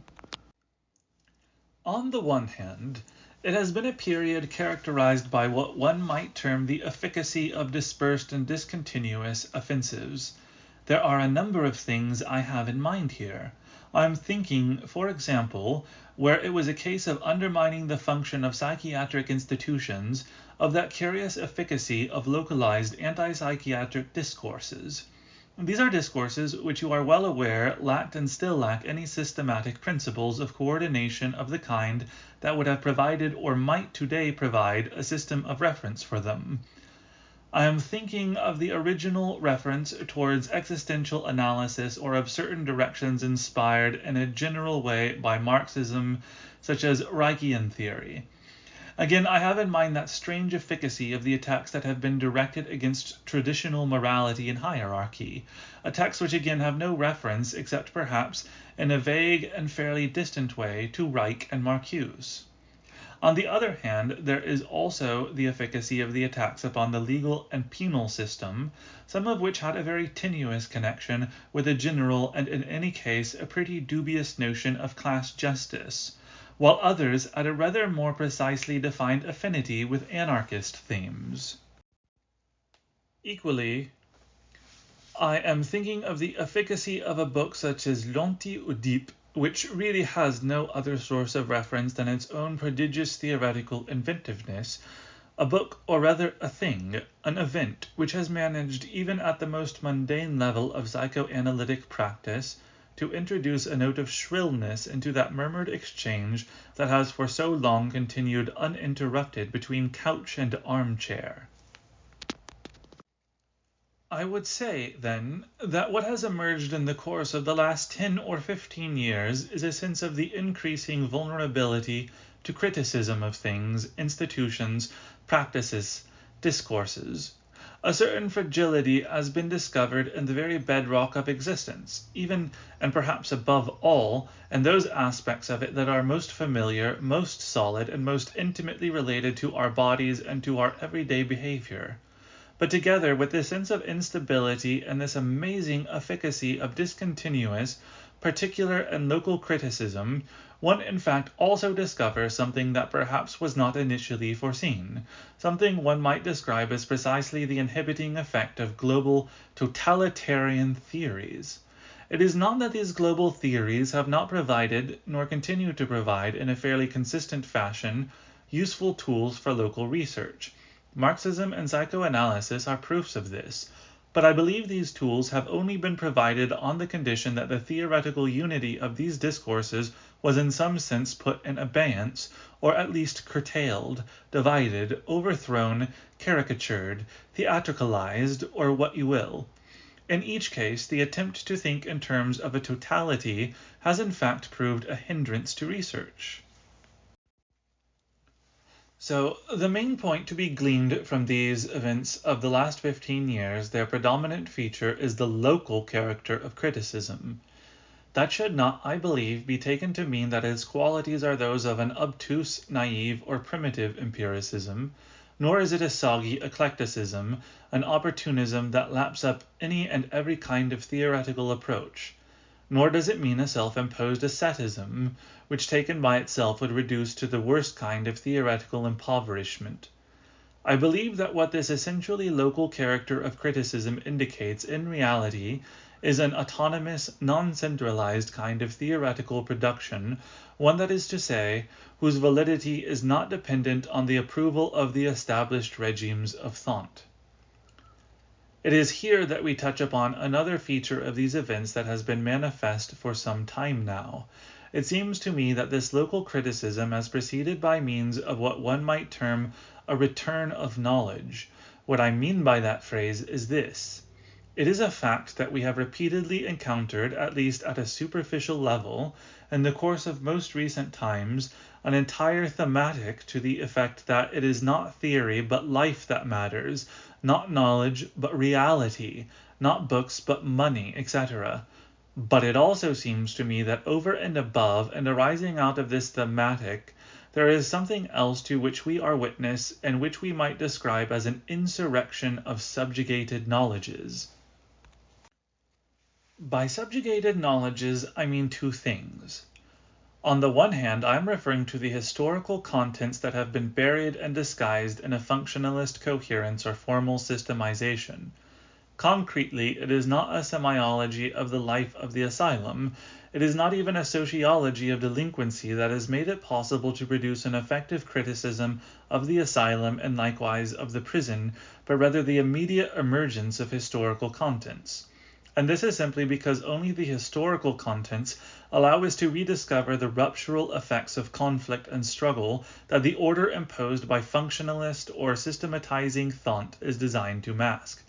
On the one hand, it has been a period characterized by what one might term the efficacy of dispersed and discontinuous offensives. There are a number of things I have in mind here. I am thinking, for example, where it was a case of undermining the function of psychiatric institutions, of that curious efficacy of localized anti-psychiatric discourses. These are discourses which you are well aware lacked and still lack any systematic principles of coordination of the kind that would have provided or might today provide a system of reference for them. I am thinking of the original reference towards existential analysis or of certain directions inspired in a general way by Marxism, such as Reichian theory. Again, I have in mind that strange efficacy of the attacks that have been directed against traditional morality and hierarchy, attacks which again have no reference, except perhaps in a vague and fairly distant way, to Reich and Marcuse. On the other hand, there is also the efficacy of the attacks upon the legal and penal system, some of which had a very tenuous connection with a general and in any case a pretty dubious notion of class justice, while others had a rather more precisely defined affinity with anarchist themes. Equally, I am thinking of the efficacy of a book such as l'Anti-Oedipe, which really has no other source of reference than its own prodigious theoretical inventiveness, a book, or rather a thing, an event, which has managed, even at the most mundane level of psychoanalytic practice, to introduce a note of shrillness into that murmured exchange that has for so long continued uninterrupted between couch and armchair. I would say, then, that what has emerged in the course of the last 10 or 15 years is a sense of the increasing vulnerability to criticism of things, institutions, practices, discourses. A certain fragility has been discovered in the very bedrock of existence, even, and perhaps above all, in those aspects of it that are most familiar, most solid, and most intimately related to our bodies and to our everyday behavior. But together with this sense of instability and this amazing efficacy of discontinuous, particular and local criticism, one in fact also discovers something that perhaps was not initially foreseen, something one might describe as precisely the inhibiting effect of global totalitarian theories. It is not that these global theories have not provided, nor continue to provide in a fairly consistent fashion, useful tools for local research. Marxism and psychoanalysis are proofs of this, but I believe these tools have only been provided on the condition that the theoretical unity of these discourses was in some sense put in abeyance, or at least curtailed, divided, overthrown, caricatured, theatricalized, or what you will. In each case, the attempt to think in terms of a totality has in fact proved a hindrance to research. So, the main point to be gleaned from these events of the last 15 years, their predominant feature is the local character of criticism. That should not, I believe, be taken to mean that its qualities are those of an obtuse, naive, or primitive empiricism, nor is it a soggy eclecticism, an opportunism that laps up any and every kind of theoretical approach. Nor does it mean a self-imposed asceticism, which taken by itself would reduce to the worst kind of theoretical impoverishment. I believe that what this essentially local character of criticism indicates in reality is an autonomous, non-centralized kind of theoretical production, one that is to say, whose validity is not dependent on the approval of the established regimes of thought. It is here that we touch upon another feature of these events that has been manifest for some time now. It seems to me that this local criticism has proceeded by means of what one might term a return of knowledge. What I mean by that phrase is this. It is a fact that we have repeatedly encountered, at least at a superficial level, in the course of most recent times, an entire thematic to the effect that it is not theory but life that matters, not knowledge but reality, not books but money, etc. But it also seems to me that over and above and arising out of this thematic, there is something else to which we are witness and which we might describe as an insurrection of subjugated knowledges. By subjugated knowledges, I mean two things. On the one hand, I am referring to the historical contents that have been buried and disguised in a functionalist coherence or formal systemization. Concretely, it is not a semiology of the life of the asylum. It is not even a sociology of delinquency that has made it possible to produce an effective criticism of the asylum and likewise of the prison, but rather the immediate emergence of historical contents. And this is simply because only the historical contents allow us to rediscover the ruptural effects of conflict and struggle that the order imposed by functionalist or systematizing thought is designed to mask.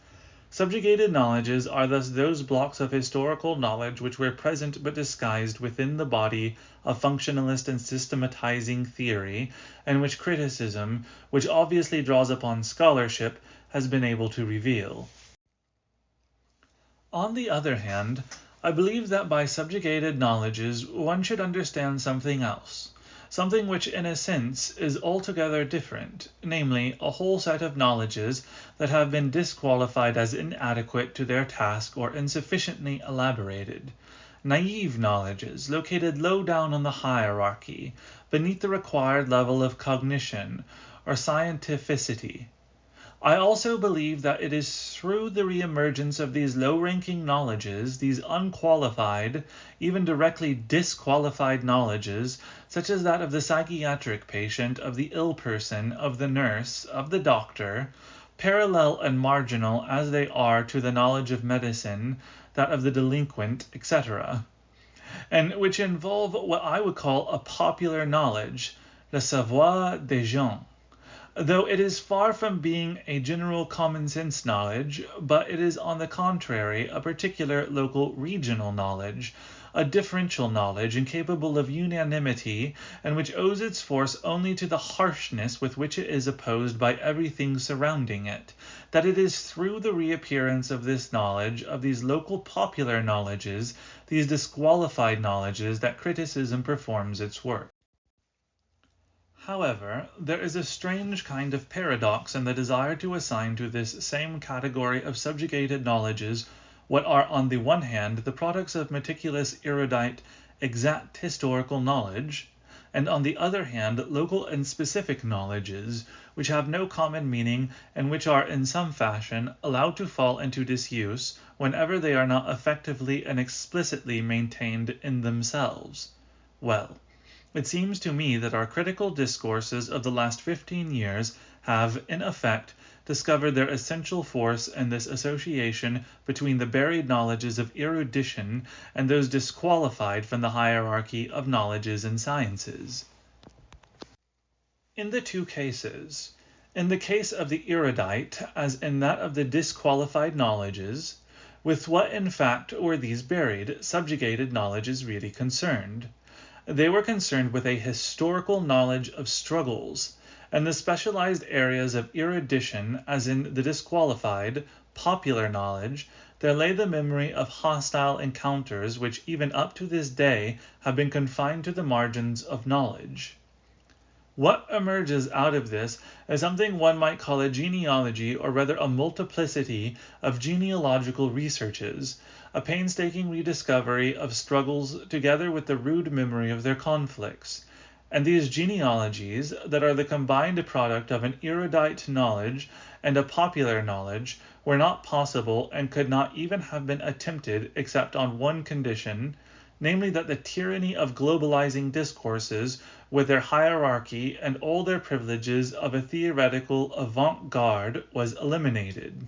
Subjugated knowledges are thus those blocks of historical knowledge which were present but disguised within the body of functionalist and systematizing theory, and which criticism, which obviously draws upon scholarship, has been able to reveal. On the other hand, I believe that by subjugated knowledges one should understand something else. Something which in a sense is altogether different, namely a whole set of knowledges that have been disqualified as inadequate to their task or insufficiently elaborated. Naive knowledges, located low down on the hierarchy, beneath the required level of cognition or scientificity. I also believe that it is through the reemergence of these low-ranking knowledges, these unqualified, even directly disqualified knowledges, such as that of the psychiatric patient, of the ill person, of the nurse, of the doctor, parallel and marginal as they are to the knowledge of medicine, that of the delinquent, etc., and which involve what I would call a popular knowledge, le savoir des gens. Though it is far from being a general common sense knowledge, but it is on the contrary a particular local regional knowledge, a differential knowledge incapable of unanimity, and which owes its force only to the harshness with which it is opposed by everything surrounding it, that it is through the reappearance of this knowledge, of these local popular knowledges, these disqualified knowledges, that criticism performs its work. However, there is a strange kind of paradox in the desire to assign to this same category of subjugated knowledges what are on the one hand the products of meticulous, erudite, exact historical knowledge, and on the other hand local and specific knowledges, which have no common meaning and which are in some fashion allowed to fall into disuse whenever they are not effectively and explicitly maintained in themselves. Well, it seems to me that our critical discourses of the last 15 years have, in effect, discovered their essential force in this association between the buried knowledges of erudition and those disqualified from the hierarchy of knowledges and sciences. In the two cases, in the case of the erudite, as in that of the disqualified knowledges, with what in fact were these buried, subjugated knowledges really concerned? They were concerned with a historical knowledge of struggles, and the specialized areas of erudition, as in the disqualified, popular knowledge, there lay the memory of hostile encounters which even up to this day have been confined to the margins of knowledge. What emerges out of this is something one might call a genealogy, or rather a multiplicity of genealogical researches, a painstaking rediscovery of struggles together with the rude memory of their conflicts. And these genealogies, that are the combined product of an erudite knowledge and a popular knowledge, were not possible and could not even have been attempted except on one condition, namely that the tyranny of globalizing discourses, with their hierarchy and all their privileges of a theoretical avant-garde, was eliminated.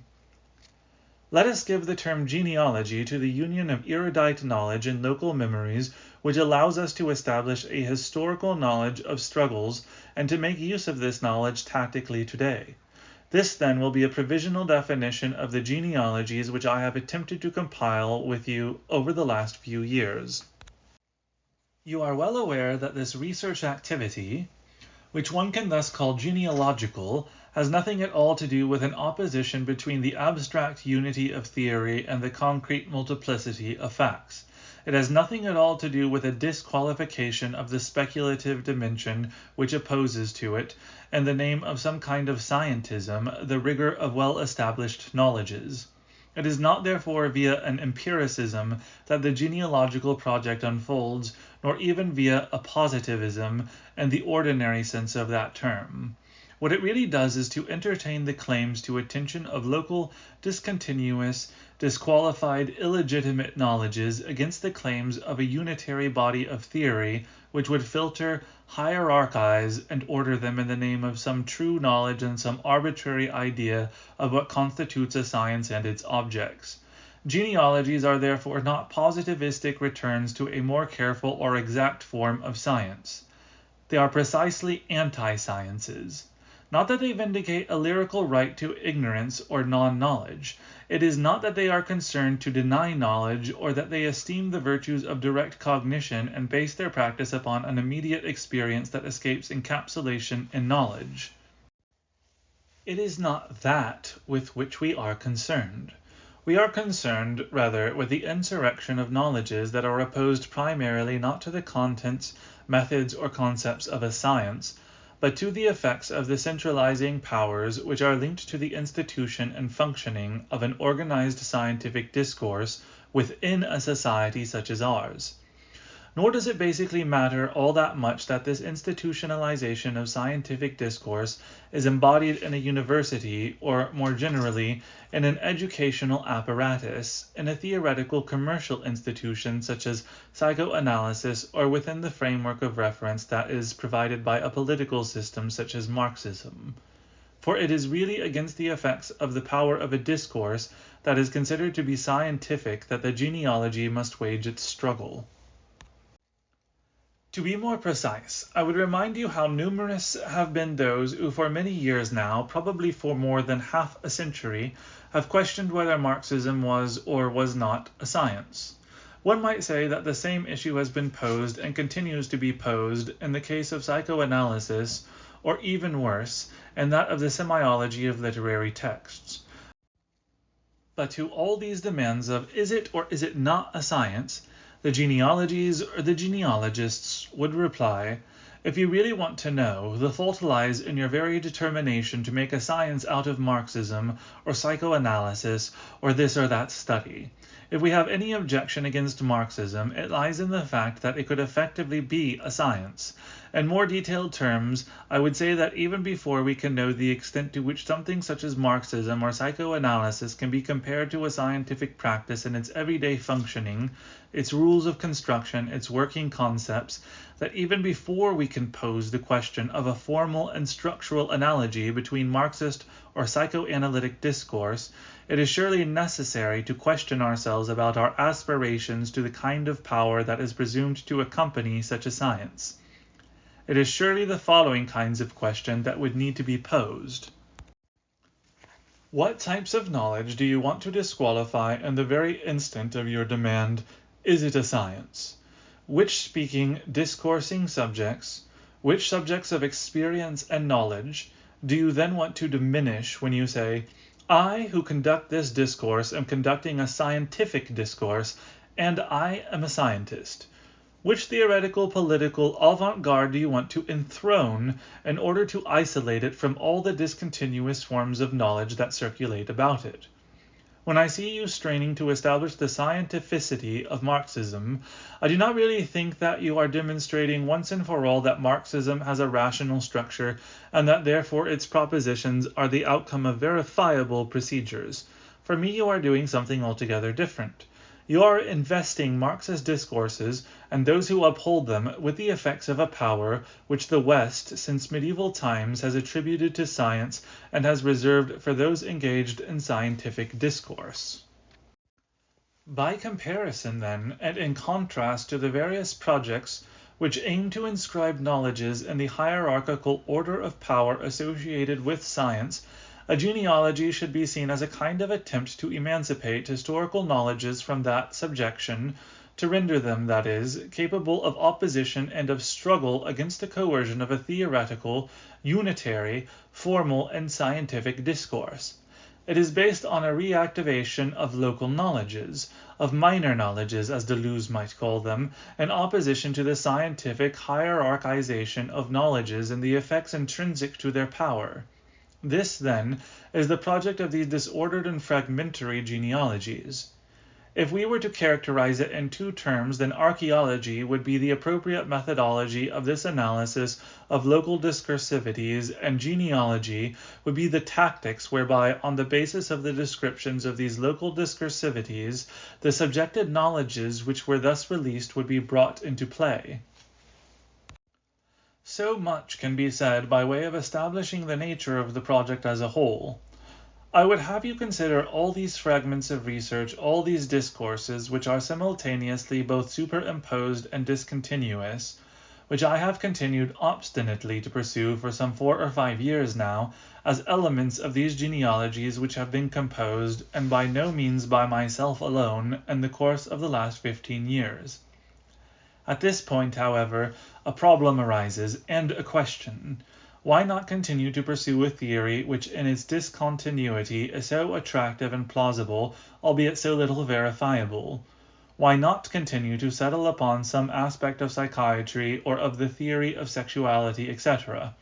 Let us give the term genealogy to the union of erudite knowledge and local memories which allows us to establish a historical knowledge of struggles and to make use of this knowledge tactically today. This then will be a provisional definition of the genealogies which I have attempted to compile with you over the last few years. You are well aware that this research activity, which one can thus call genealogical, has nothing at all to do with an opposition between the abstract unity of theory and the concrete multiplicity of facts. It has nothing at all to do with a disqualification of the speculative dimension which opposes to it, in the name of some kind of scientism, the rigor of well-established knowledges. It is not therefore via an empiricism that the genealogical project unfolds, nor even via a positivism in the ordinary sense of that term. What it really does is to entertain the claims to attention of local, discontinuous, disqualified, illegitimate knowledges against the claims of a unitary body of theory which would filter, hierarchize, and order them in the name of some true knowledge and some arbitrary idea of what constitutes a science and its objects. Genealogies are therefore not positivistic returns to a more careful or exact form of science. They are precisely anti-sciences. Not that they vindicate a lyrical right to ignorance or non-knowledge. It is not that they are concerned to deny knowledge, or that they esteem the virtues of direct cognition and base their practice upon an immediate experience that escapes encapsulation in knowledge. It is not that with which we are concerned. We are concerned, rather, with the insurrection of knowledges that are opposed primarily not to the contents, methods, or concepts of a science, but to the effects of the centralizing powers which are linked to the institution and functioning of an organized scientific discourse within a society such as ours. Nor does it basically matter all that much that this institutionalization of scientific discourse is embodied in a university, or more generally, in an educational apparatus, in a theoretical commercial institution such as psychoanalysis, or within the framework of reference that is provided by a political system such as Marxism. For it is really against the effects of the power of a discourse that is considered to be scientific that the genealogy must wage its struggle. To be more precise, I would remind you how numerous have been those who for many years now, probably for more than half a century, have questioned whether Marxism was or was not a science. One might say that the same issue has been posed and continues to be posed in the case of psychoanalysis, or even worse, in that of the semiology of literary texts. But to all these demands of is it or is it not a science, the genealogies or the genealogists would reply, if you really want to know, the fault lies in your very determination to make a science out of Marxism or psychoanalysis or this or that study. If we have any objection against Marxism, it lies in the fact that it could effectively be a science. In more detailed terms, I would say that even before we can know the extent to which something such as Marxism or psychoanalysis can be compared to a scientific practice in its everyday functioning, its rules of construction, its working concepts, that even before we can pose the question of a formal and structural analogy between Marxist or psychoanalytic discourse, it is surely necessary to question ourselves about our aspirations to the kind of power that is presumed to accompany such a science. It is surely the following kinds of question that would need to be posed. What types of knowledge do you want to disqualify in the very instant of your demand, is it a science? Which speaking, discoursing subjects, which subjects of experience and knowledge, do you then want to diminish when you say, I, who conduct this discourse, am conducting a scientific discourse, and I am a scientist? Which theoretical political avant-garde do you want to enthrone in order to isolate it from all the discontinuous forms of knowledge that circulate about it? When I see you straining to establish the scientificity of Marxism, I do not really think that you are demonstrating once and for all that Marxism has a rational structure and that therefore its propositions are the outcome of verifiable procedures. For me, you are doing something altogether different. You are investing Marxist discourses and those who uphold them with the effects of a power which the West since medieval times has attributed to science and has reserved for those engaged in scientific discourse. By comparison, then, and in contrast to the various projects which aim to inscribe knowledges in the hierarchical order of power associated with science, A genealogy should be seen as a kind of attempt to emancipate historical knowledges from that subjection, to render them, that is, capable of opposition and of struggle against the coercion of a theoretical, unitary, formal, and scientific discourse. It is based on a reactivation of local knowledges, of minor knowledges as Deleuze might call them, in opposition to the scientific hierarchization of knowledges and the effects intrinsic to their power. This, then, is the project of these disordered and fragmentary genealogies. If we were to characterize it in two terms, then archaeology would be the appropriate methodology of this analysis of local discursivities, and genealogy would be the tactics whereby, on the basis of the descriptions of these local discursivities, the subjected knowledges which were thus released would be brought into play. So much can be said by way of establishing the nature of the project as a whole. I would have you consider all these fragments of research, all these discourses, which are simultaneously both superimposed and discontinuous, which I have continued obstinately to pursue for some 4 or 5 years now, as elements of these genealogies which have been composed, and by no means by myself alone, in the course of the last 15 years. At this point, however, a problem arises, and a question. Why not continue to pursue a theory which in its discontinuity is so attractive and plausible, albeit so little verifiable? Why not continue to settle upon some aspect of psychiatry or of the theory of sexuality, etc.?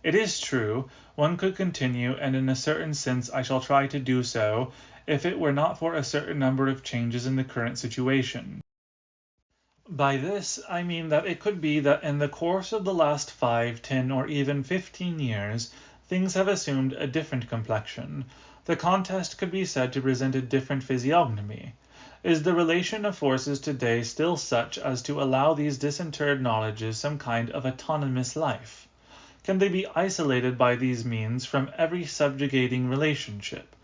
It is true, one could continue, and in a certain sense I shall try to do so, if it were not for a certain number of changes in the current situation. By this, I mean that it could be that in the course of the last 5, 10, or even 15 years, things have assumed a different complexion. The contest could be said to present a different physiognomy. Is the relation of forces today still such as to allow these disinterred knowledges some kind of autonomous life? Can they be isolated by these means from every subjugating relationship?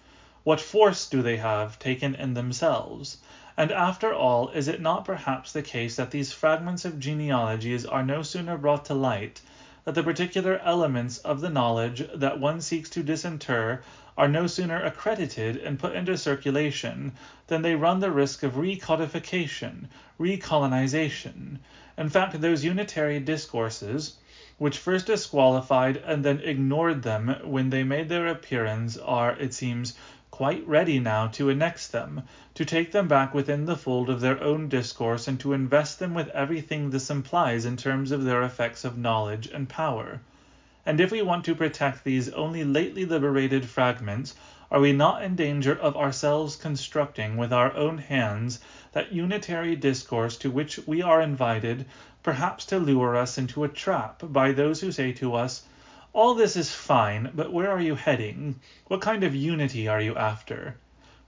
What force do they have taken in themselves? And after all, is it not perhaps the case that these fragments of genealogies are no sooner brought to light, that the particular elements of the knowledge that one seeks to disinter are no sooner accredited and put into circulation, than they run the risk of recodification, recolonization? In fact, those unitary discourses, which first disqualified and then ignored them when they made their appearance, are, it seems, quite ready now to annex them, to take them back within the fold of their own discourse, and to invest them with everything this implies in terms of their effects of knowledge and power. And if we want to protect these only lately liberated fragments, are we not in danger of ourselves constructing with our own hands that unitary discourse to which we are invited, perhaps to lure us into a trap by those who say to us, "All this is fine, but where are you heading? What kind of unity are you after?"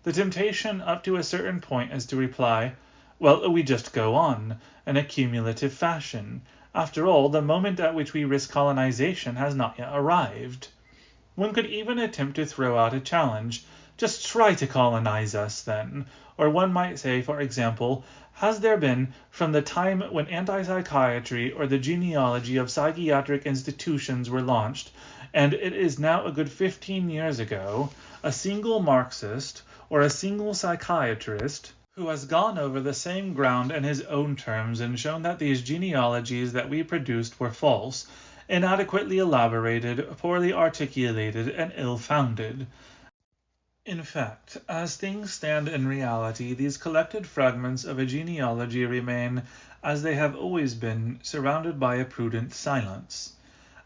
The temptation up to a certain point is to reply, "Well, we just go on, in a cumulative fashion. After all, the moment at which we risk colonization has not yet arrived." One could even attempt to throw out a challenge. Just try to colonize us, then. Or one might say, for example, has there been, from the time when anti-psychiatry or the genealogy of psychiatric institutions were launched, and it is now a good 15 years ago, a single Marxist or a single psychiatrist who has gone over the same ground in his own terms and shown that these genealogies that we produced were false, inadequately elaborated, poorly articulated, and ill-founded? In fact, as things stand in reality, these collected fragments of a genealogy remain, as they have always been, surrounded by a prudent silence.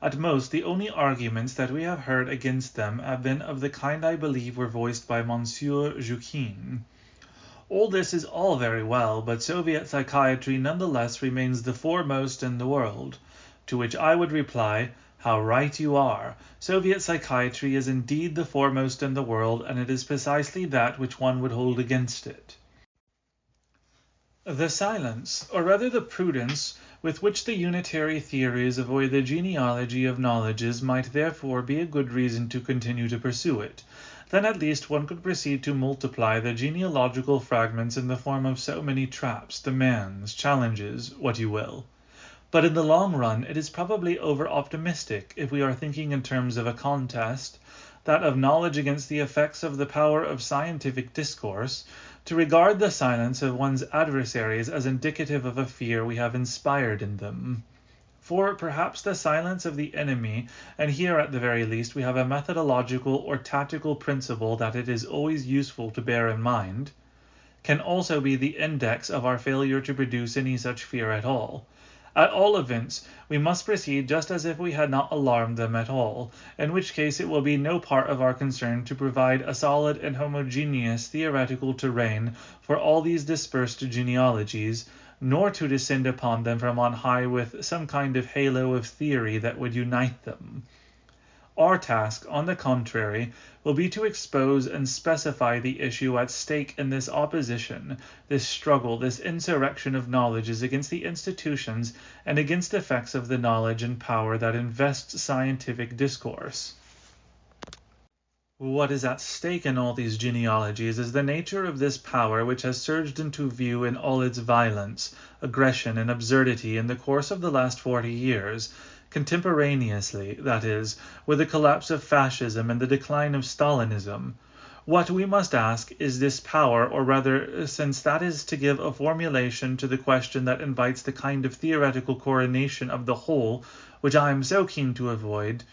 At most, the only arguments that we have heard against them have been of the kind I believe were voiced by Monsieur Joukhin. All this is all very well, but Soviet psychiatry nonetheless remains the foremost in the world. To which I would reply, how right you are. Soviet psychiatry is indeed the foremost in the world, and it is precisely that which one would hold against it. The silence, or rather the prudence, with which the unitary theories avoid the genealogy of knowledges might therefore be a good reason to continue to pursue it. Then at least one could proceed to multiply the genealogical fragments in the form of so many traps, demands, challenges, what you will. But in the long run, it is probably over-optimistic, if we are thinking in terms of a contest, that of knowledge against the effects of the power of scientific discourse, to regard the silence of one's adversaries as indicative of a fear we have inspired in them. For perhaps the silence of the enemy, and here at the very least we have a methodological or tactical principle that it is always useful to bear in mind, can also be the index of our failure to produce any such fear at all. At all events, we must proceed just as if we had not alarmed them at all, in which case it will be no part of our concern to provide a solid and homogeneous theoretical terrain for all these dispersed genealogies, nor to descend upon them from on high with some kind of halo of theory that would unite them. Our task, on the contrary, will be to expose and specify the issue at stake in this opposition, this struggle, this insurrection of knowledges against the institutions and against effects of the knowledge and power that invest scientific discourse. What is at stake in all these genealogies is the nature of this power which has surged into view in all its violence, aggression, and absurdity in the course of the last 40 years, contemporaneously, that is, with the collapse of fascism and the decline of Stalinism. What we must ask is this power, or rather, since that is to give a formulation to the question that invites the kind of theoretical coronation of the whole, which I am so keen to avoid,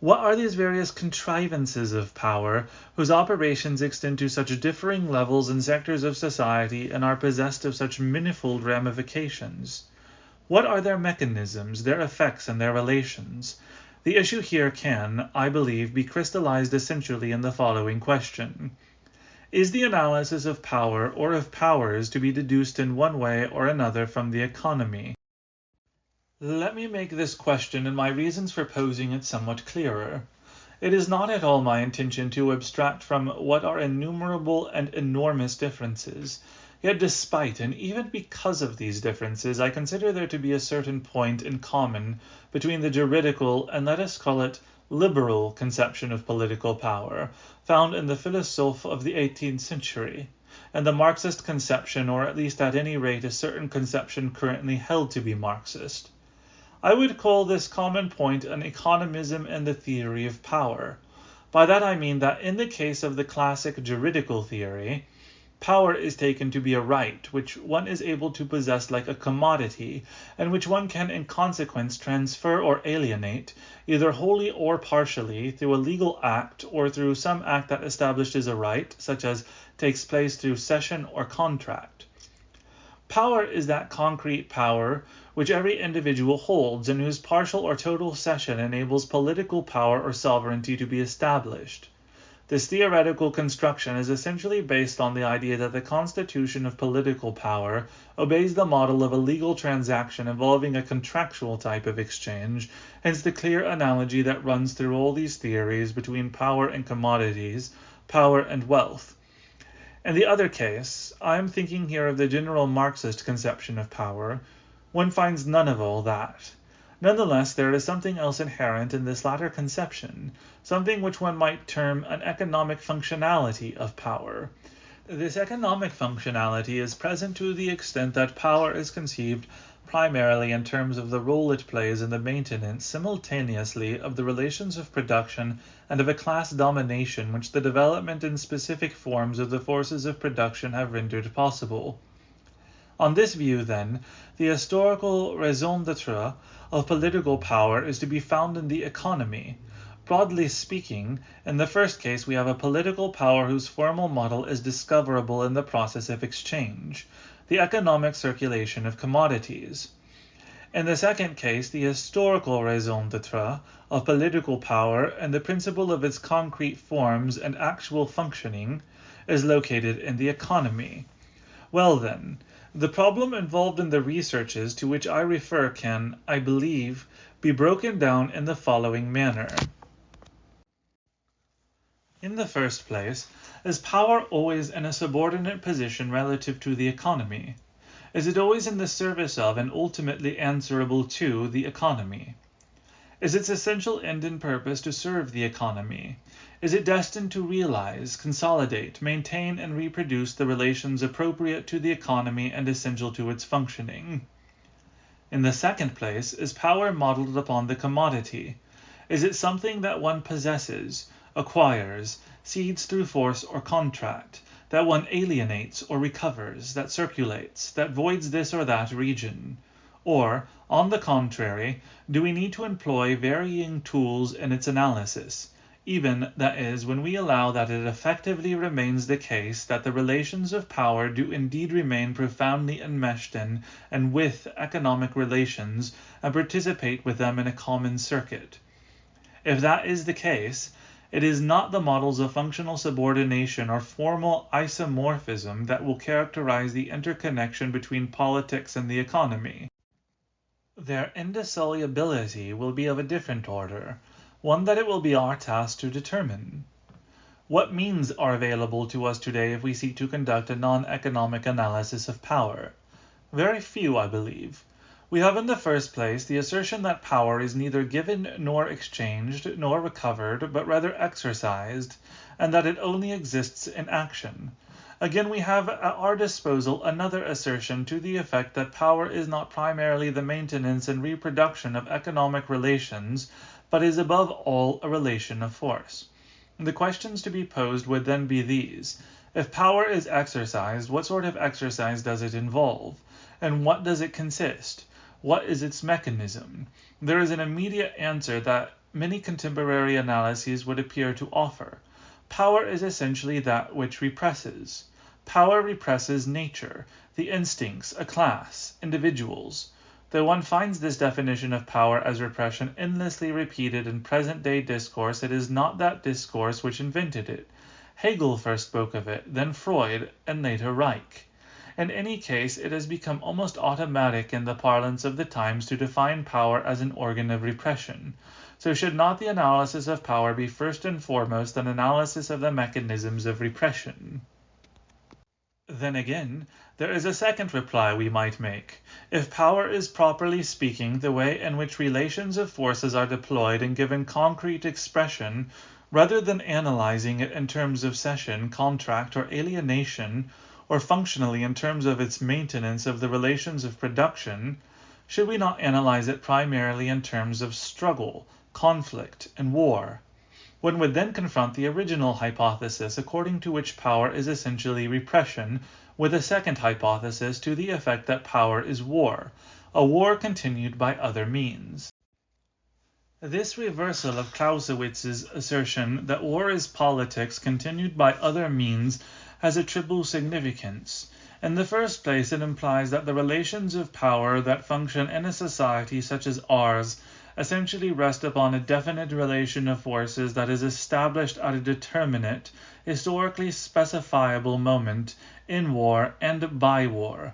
what are these various contrivances of power, whose operations extend to such differing levels and sectors of society and are possessed of such manifold ramifications? What are their mechanisms, their effects, and their relations? The issue here can, I believe, be crystallized essentially in the following question. Is the analysis of power or of powers to be deduced in one way or another from the economy? Let me make this question and my reasons for posing it somewhat clearer. It is not at all my intention to abstract from what are innumerable and enormous differences. Yet despite and even because of these differences, I consider there to be a certain point in common between the juridical and, let us call it, liberal conception of political power, found in the philosophe of the 18th century, and the Marxist conception, or at least at any rate a certain conception currently held to be Marxist. I would call this common point an economism in the theory of power. By that I mean that in the case of the classic juridical theory, power is taken to be a right, which one is able to possess like a commodity, and which one can in consequence transfer or alienate, either wholly or partially, through a legal act or through some act that establishes a right, such as takes place through cession or contract. Power is that concrete power which every individual holds and whose partial or total cession enables political power or sovereignty to be established. This theoretical construction is essentially based on the idea that the constitution of political power obeys the model of a legal transaction involving a contractual type of exchange, hence the clear analogy that runs through all these theories between power and commodities, power and wealth. In the other case, I am thinking here of the general Marxist conception of power. One finds none of all that. Nonetheless, there is something else inherent in this latter conception, something which one might term an economic functionality of power. This economic functionality is present to the extent that power is conceived primarily in terms of the role it plays in the maintenance simultaneously of the relations of production and of a class domination which the development in specific forms of the forces of production have rendered possible. On this view, then, the historical raison d'être of political power is to be found in the economy. Broadly speaking, in the first case we have a political power whose formal model is discoverable in the process of exchange, the economic circulation of commodities. In the second case, the historical raison d'être of political power and the principle of its concrete forms and actual functioning is located in the economy. Well then, the problem involved in the researches to which I refer can, I believe, be broken down in the following manner. In the first place, is power always in a subordinate position relative to the economy? Is it always in the service of and ultimately answerable to the economy? Is its essential end and purpose to serve the economy? Is it destined to realize, consolidate, maintain, and reproduce the relations appropriate to the economy and essential to its functioning? In the second place, is power modeled upon the commodity? Is it something that one possesses, acquires, cedes through force or contract, that one alienates or recovers, that circulates, that voids this or that region? Or, on the contrary, do we need to employ varying tools in its analysis, even, that is, when we allow that it effectively remains the case that the relations of power do indeed remain profoundly enmeshed in and with economic relations, and participate with them in a common circuit? If that is the case, it is not the models of functional subordination or formal isomorphism that will characterize the interconnection between politics and the economy. Their indissolubility will be of a different order, one that it will be our task to determine. What means are available to us today if we seek to conduct a non-economic analysis of power? Very few, I believe. We have in the first place the assertion that power is neither given nor exchanged nor recovered, but rather exercised, and that it only exists in action. Again, we have at our disposal another assertion to the effect that power is not primarily the maintenance and reproduction of economic relations, but is above all a relation of force. The questions to be posed would then be these. If power is exercised, what sort of exercise does it involve? And what does it consist? What is its mechanism? There is an immediate answer that many contemporary analyses would appear to offer. Power is essentially that which represses. Power represses nature, the instincts, a class, individuals. Though one finds this definition of power as repression endlessly repeated in present-day discourse, it is not that discourse which invented it. Hegel first spoke of it, then Freud, and later Reich. In any case, it has become almost automatic in the parlance of the times to define power as an organ of repression. So should not the analysis of power be first and foremost an analysis of the mechanisms of repression? Then again, there is a second reply we might make. If power is properly speaking the way in which relations of forces are deployed and given concrete expression, rather than analyzing it in terms of cession, contract, or alienation, or functionally in terms of its maintenance of the relations of production, should we not analyze it primarily in terms of struggle, conflict, and war? One would then confront the original hypothesis according to which power is essentially repression, with a second hypothesis to the effect that power is war, a war continued by other means. This reversal of Clausewitz's assertion that war is politics continued by other means has a triple significance. In the first place, it implies that the relations of power that function in a society such as ours essentially rest upon a definite relation of forces that is established at a determinate, historically specifiable moment in war and by war.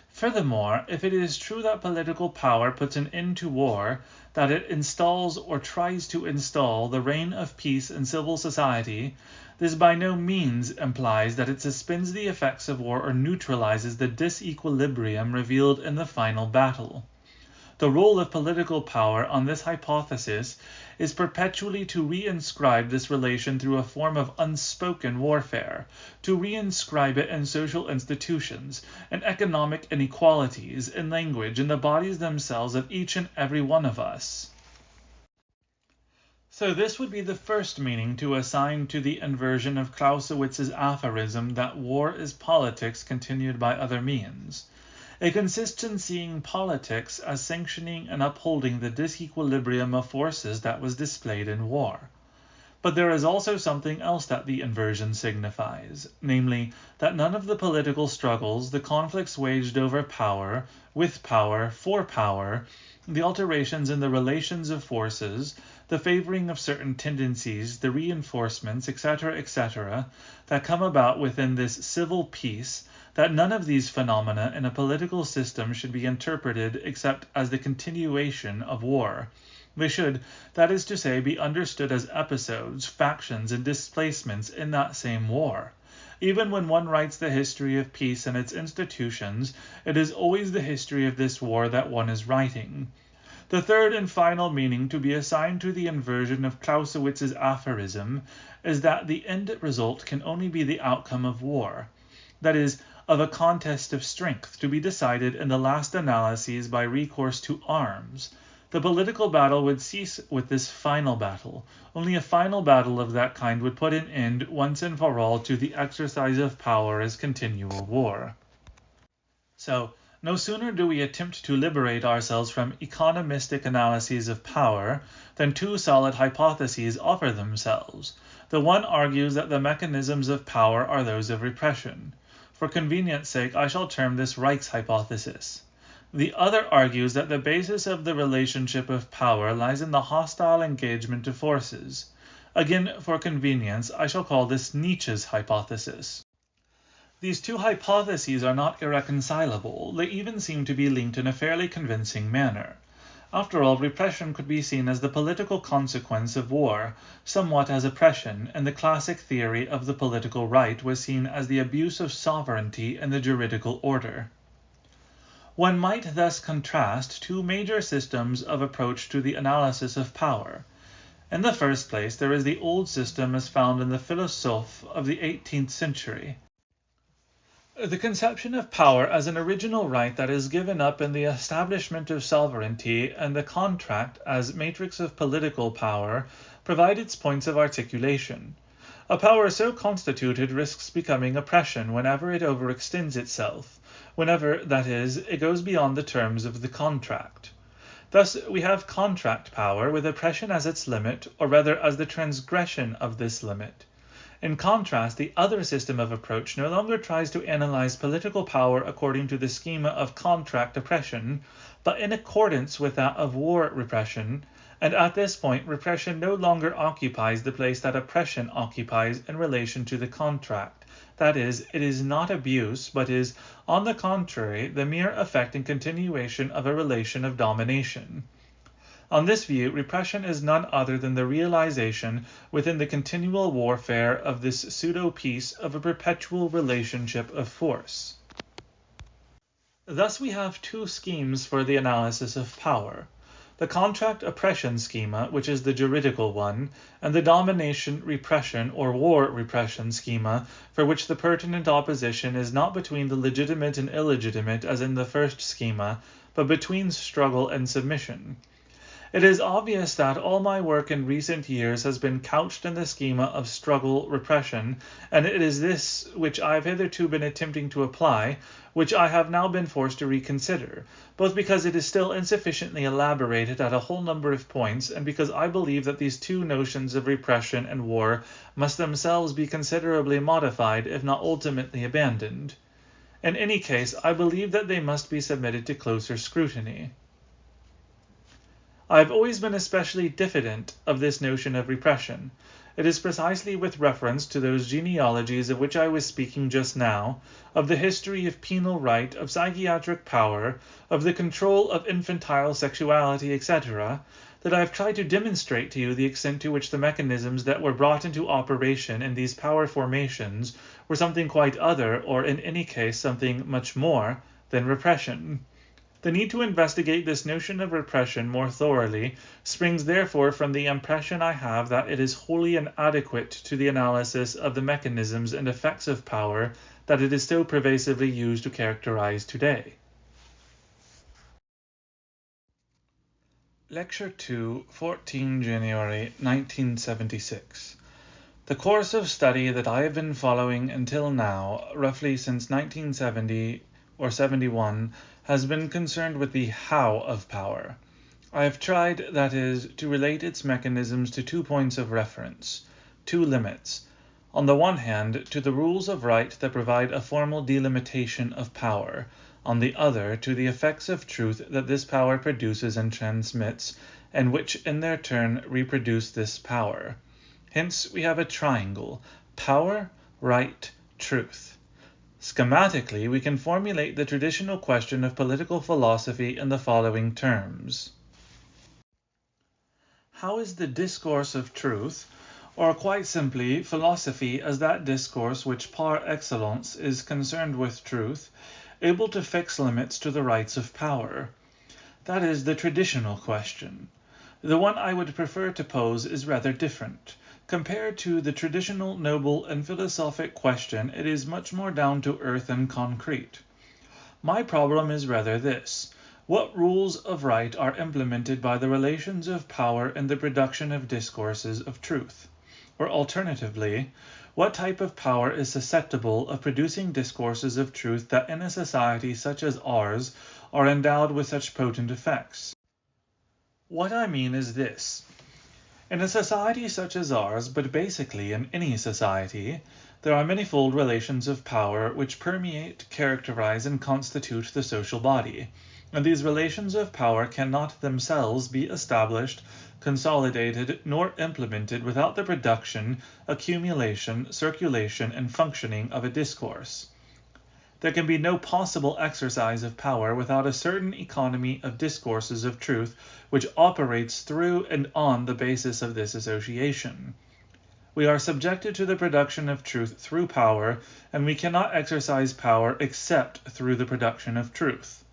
Furthermore, if it is true that political power puts an end to war, that it installs or tries to install the reign of peace in civil society, this by no means implies that it suspends the effects of war or neutralizes the disequilibrium revealed in the final battle. The role of political power on this hypothesis is perpetually to reinscribe this relation through a form of unspoken warfare, to reinscribe it in social institutions, in economic inequalities, in language, in the bodies themselves of each and every one of us. So this would be the first meaning to assign to the inversion of Clausewitz's aphorism that war is politics continued by other means. It consists in seeing politics as sanctioning and upholding the disequilibrium of forces that was displayed in war. But there is also something else that the inversion signifies, namely, that none of the political struggles, the conflicts waged over power, with power, for power, the alterations in the relations of forces, the favoring of certain tendencies, the reinforcements, etc., that come about within this civil peace, that none of these phenomena in a political system should be interpreted except as the continuation of war. They should, that is to say, be understood as episodes, factions, and displacements in that same war. Even when one writes the history of peace and its institutions, it is always the history of this war that one is writing. The third and final meaning to be assigned to the inversion of Clausewitz's aphorism is that the end result can only be the outcome of war, that is, of a contest of strength to be decided in the last analyses by recourse to arms. The political battle would cease with this final battle. Only a final battle of that kind would put an end once and for all to the exercise of power as continual war. So, no sooner do we attempt to liberate ourselves from economistic analyses of power than two solid hypotheses offer themselves. The one argues that the mechanisms of power are those of repression. For convenience sake, I shall term this Reich's hypothesis. The other argues that the basis of the relationship of power lies in the hostile engagement of forces. Again, for convenience, I shall call this Nietzsche's hypothesis. These two hypotheses are not irreconcilable, they even seem to be linked in a fairly convincing manner. After all, repression could be seen as the political consequence of war, somewhat as oppression, and the classic theory of the political right was seen as the abuse of sovereignty and the juridical order. One might thus contrast two major systems of approach to the analysis of power. In the first place, there is the old system as found in the philosophe of the 18th century. The conception of power as an original right that is given up in the establishment of sovereignty and the contract as matrix of political power provide its points of articulation. A power so constituted risks becoming oppression whenever it overextends itself, whenever, that is, it goes beyond the terms of the contract. Thus we have contract power with oppression as its limit, or rather as the transgression of this limit. In contrast, the other system of approach no longer tries to analyze political power according to the schema of contract oppression, but in accordance with that of war repression, and at this point repression no longer occupies the place that oppression occupies in relation to the contract. That is, it is not abuse, but is, on the contrary, the mere effect and continuation of a relation of domination. On this view, repression is none other than the realization within the continual warfare of this pseudo-peace of a perpetual relationship of force. Thus we have two schemes for the analysis of power. The contract oppression schema, which is the juridical one, and the domination repression or war repression schema, for which the pertinent opposition is not between the legitimate and illegitimate as in the first schema, but between struggle and submission. It is obvious that all my work in recent years has been couched in the schema of struggle repression, and it is this which I have hitherto been attempting to apply, which I have now been forced to reconsider, both because it is still insufficiently elaborated at a whole number of points, and because I believe that these two notions of repression and war must themselves be considerably modified, if not ultimately abandoned. In any case, I believe that they must be submitted to closer scrutiny. I have always been especially diffident of this notion of repression. It is precisely with reference to those genealogies of which I was speaking just now, of the history of penal right, of psychiatric power, of the control of infantile sexuality, etc., that I have tried to demonstrate to you the extent to which the mechanisms that were brought into operation in these power formations were something quite other, or in any case something much more, than repression. The need to investigate this notion of repression more thoroughly springs therefore from the impression I have that it is wholly inadequate to the analysis of the mechanisms and effects of power that it is so pervasively used to characterize today. Lecture 2, 14 January 1976. The course of study that I have been following until now, roughly since 1970 or 71, has been concerned with the how of power. I have tried, that is, to relate its mechanisms to 2 points of reference, 2 limits. On the one hand, to the rules of right that provide a formal delimitation of power, on the other, to the effects of truth that this power produces and transmits, and which in their turn reproduce this power. Hence we have a triangle: power, right, truth. Schematically, we can formulate the traditional question of political philosophy in the following terms. How is the discourse of truth, or quite simply, philosophy as that discourse which par excellence is concerned with truth, able to fix limits to the rights of power? That is the traditional question. The one I would prefer to pose is rather different. Compared to the traditional noble and philosophic question, it is much more down to earth and concrete. My problem is rather this: What rules of right are implemented by the relations of power in the production of discourses of truth? Or alternatively, what type of power is susceptible of producing discourses of truth that in a society such as ours are endowed with such potent effects? What I mean is this. In a society such as ours, but basically in any society, there are manifold relations of power which permeate, characterize, and constitute the social body, and these relations of power cannot themselves be established, consolidated, nor implemented without the production, accumulation, circulation, and functioning of a discourse. There can be no possible exercise of power without a certain economy of discourses of truth which operates through and on the basis of this association. We are subjected to the production of truth through power, and we cannot exercise power except through the production of truth.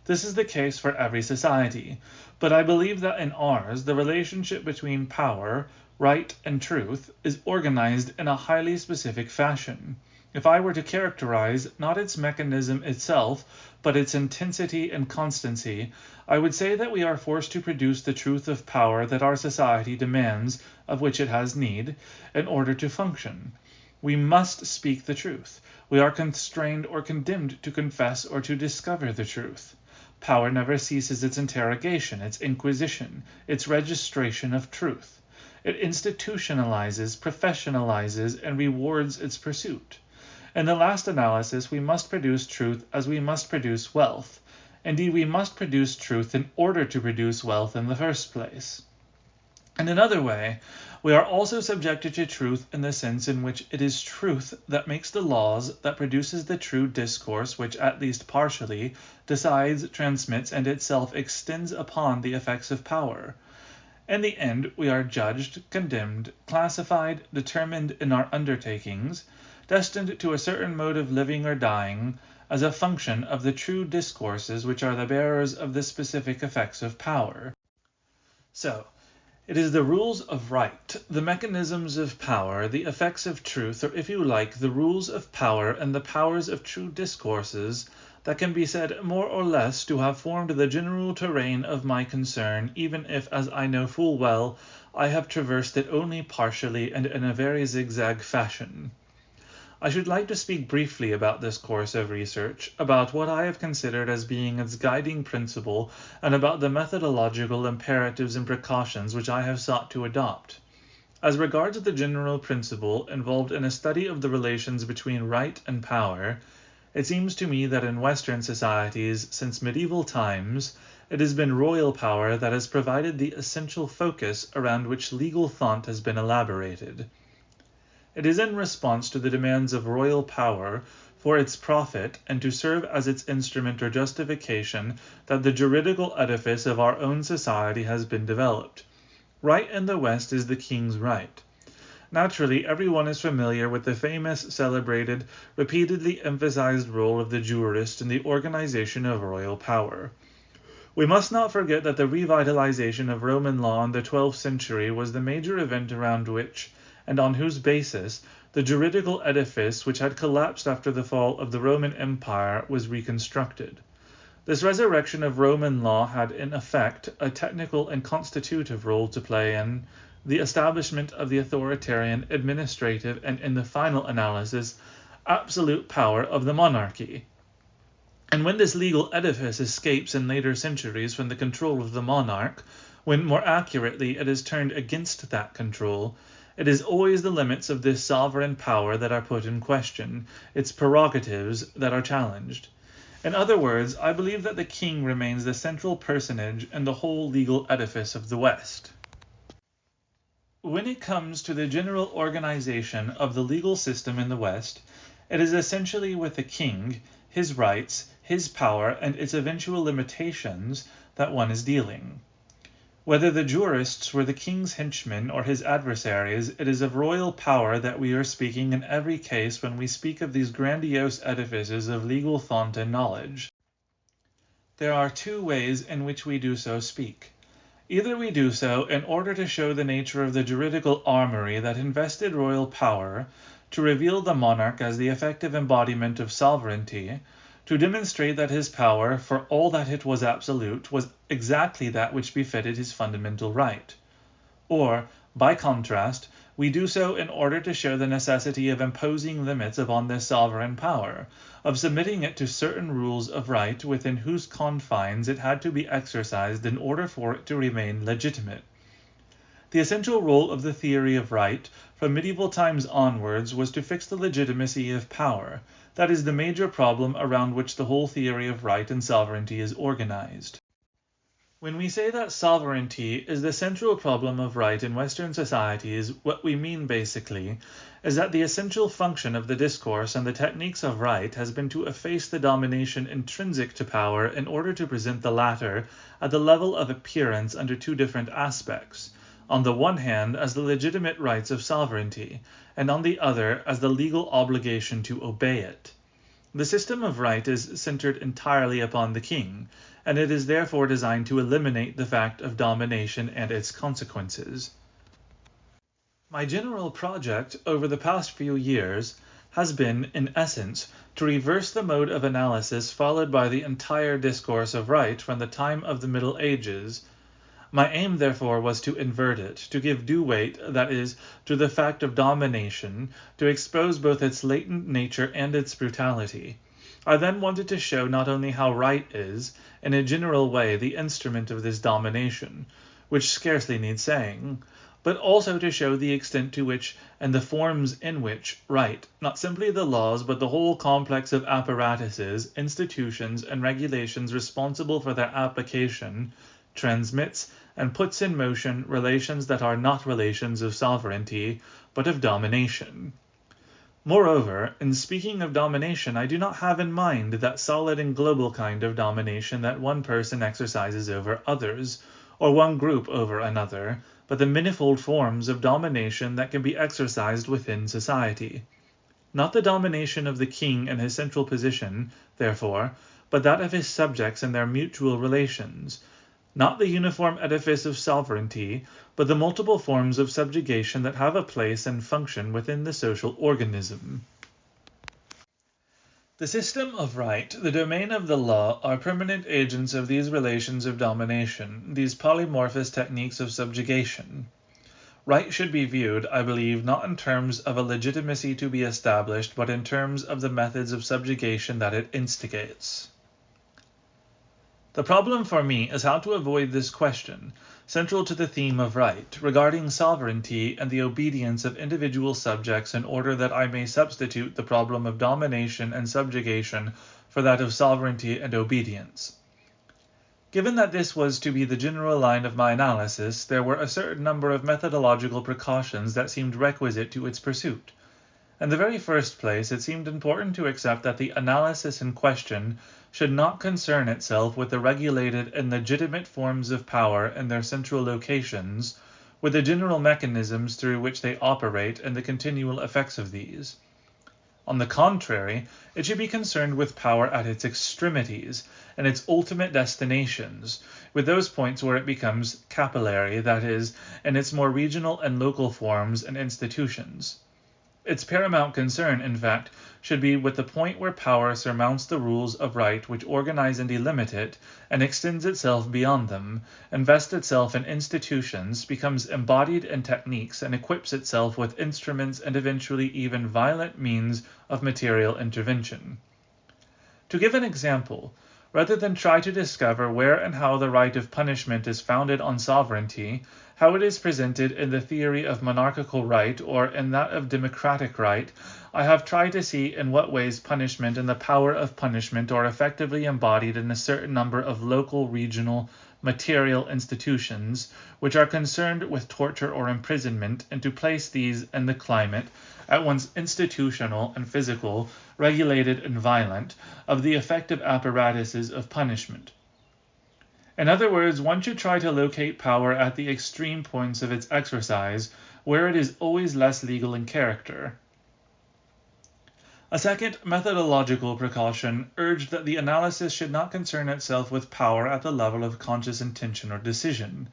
This is the case for every society, but I believe that in ours the relationship between power, right, and truth is organized in a highly specific fashion. If I were to characterize not its mechanism itself, but its intensity and constancy, I would say that we are forced to produce the truth of power that our society demands, of which it has need, in order to function. We must speak the truth. We are constrained or condemned to confess or to discover the truth. Power never ceases its interrogation, its inquisition, its registration of truth. It institutionalizes, professionalizes, and rewards its pursuit. In the last analysis, we must produce truth as we must produce wealth. Indeed, we must produce truth in order to produce wealth in the first place. In another way, we are also subjected to truth in the sense in which it is truth that makes the laws, that produces the true discourse which, at least partially, decides, transmits, and itself extends upon the effects of power. In the end, we are judged, condemned, classified, determined in our undertakings, destined to a certain mode of living or dying, as a function of the true discourses which are the bearers of the specific effects of power. So, it is the rules of right, the mechanisms of power, the effects of truth, or if you like, the rules of power and the powers of true discourses, that can be said more or less to have formed the general terrain of my concern, even if, as I know full well, I have traversed it only partially and in a very zigzag fashion. I should like to speak briefly about this course of research, about what I have considered as being its guiding principle, and about the methodological imperatives and precautions which I have sought to adopt. As regards the general principle involved in a study of the relations between right and power, it seems to me that in Western societies since medieval times, it has been royal power that has provided the essential focus around which legal thought has been elaborated. It is in response to the demands of royal power for its profit and to serve as its instrument or justification that the juridical edifice of our own society has been developed. Right in the West is the king's right. Naturally, everyone is familiar with the famous, celebrated, repeatedly emphasized role of the jurist in the organization of royal power. We must not forget that the revitalization of Roman law in the 12th century was the major event around which, and on whose basis, the juridical edifice which had collapsed after the fall of the Roman Empire was reconstructed. This resurrection of Roman law had in effect a technical and constitutive role to play in the establishment of the authoritarian, administrative, and in the final analysis, absolute power of the monarchy. And when this legal edifice escapes in later centuries from the control of the monarch, when more accurately it is turned against that control, it is always the limits of this sovereign power that are put in question, its prerogatives that are challenged. In other words, I believe that the king remains the central personage in the whole legal edifice of the West. When it comes to the general organization of the legal system in the West, it is essentially with the king, his rights, his power, and its eventual limitations that one is dealing. Whether the jurists were the king's henchmen or his adversaries, it is of royal power that we are speaking in every case when we speak of these grandiose edifices of legal thought and knowledge. There are two ways in which we do so speak. Either we do so in order to show the nature of the juridical armory that invested royal power, to reveal the monarch as the effective embodiment of sovereignty, to demonstrate that his power, for all that it was absolute, was exactly that which befitted his fundamental right. Or, by contrast, we do so in order to show the necessity of imposing limits upon this sovereign power, of submitting it to certain rules of right within whose confines it had to be exercised in order for it to remain legitimate. The essential role of the theory of right, from medieval times onwards, was to fix the legitimacy of power. That is the major problem around which the whole theory of right and sovereignty is organized. When we say that sovereignty is the central problem of right in Western societies, what we mean basically is that the essential function of the discourse and the techniques of right has been to efface the domination intrinsic to power in order to present the latter at the level of appearance under two different aspects. On the one hand as the legitimate rights of sovereignty, and on the other as the legal obligation to obey it. The system of right is centered entirely upon the king, and it is therefore designed to eliminate the fact of domination and its consequences. My general project over the past few years has been, in essence, to reverse the mode of analysis followed by the entire discourse of right from the time of the Middle Ages. My aim, therefore, was to invert it, to give due weight, that is, to the fact of domination, to expose both its latent nature and its brutality. I then wanted to show not only how right is, in a general way, the instrument of this domination, which scarcely needs saying, but also to show the extent to which, and the forms in which, right, not simply the laws, but the whole complex of apparatuses, institutions, and regulations responsible for their application, transmits and puts in motion relations that are not relations of sovereignty, but of domination. Moreover, in speaking of domination, I do not have in mind that solid and global kind of domination that one person exercises over others, or one group over another, but the manifold forms of domination that can be exercised within society. Not the domination of the king and his central position, therefore, but that of his subjects and their mutual relations. Not the uniform edifice of sovereignty, but the multiple forms of subjugation that have a place and function within the social organism. The system of right, the domain of the law, are permanent agents of these relations of domination, these polymorphous techniques of subjugation. Right should be viewed, I believe, not in terms of a legitimacy to be established, but in terms of the methods of subjugation that it instigates. The problem for me is how to avoid this question, central to the theme of right, regarding sovereignty and the obedience of individual subjects in order that I may substitute the problem of domination and subjugation for that of sovereignty and obedience. Given that this was to be the general line of my analysis, there were a certain number of methodological precautions that seemed requisite to its pursuit. In the very first place, it seemed important to accept that the analysis in question should not concern itself with the regulated and legitimate forms of power and their central locations, with the general mechanisms through which they operate and the continual effects of these. On the contrary, it should be concerned with power at its extremities and its ultimate destinations, with those points where it becomes capillary, that is, in its more regional and local forms and institutions. Its paramount concern, in fact, should be with the point where power surmounts the rules of right which organize and delimit it, and extends itself beyond them, invests itself in institutions, becomes embodied in techniques, and equips itself with instruments and eventually even violent means of material intervention. To give an example, rather than try to discover where and how the right of punishment is founded on sovereignty, how it is presented in the theory of monarchical right or in that of democratic right, I have tried to see in what ways punishment and the power of punishment are effectively embodied in a certain number of local, regional, material institutions which are concerned with torture or imprisonment, and to place these in the climate, at once institutional and physical, regulated and violent, of the effective apparatuses of punishment. In other words, one should try to locate power at the extreme points of its exercise, where it is always less legal in character. A second methodological precaution urged that the analysis should not concern itself with power at the level of conscious intention or decision,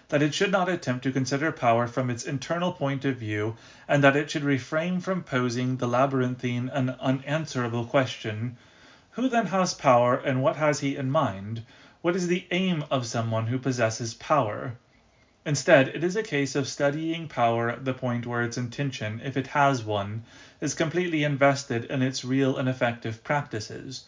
that it should not attempt to consider power from its internal point of view, and that it should refrain from posing the labyrinthine and unanswerable question, Who then has power, and what has he in mind? What is the aim of someone who possesses power? Instead, it is a case of studying power at the point where its intention, if it has one, is completely invested in its real and effective practices.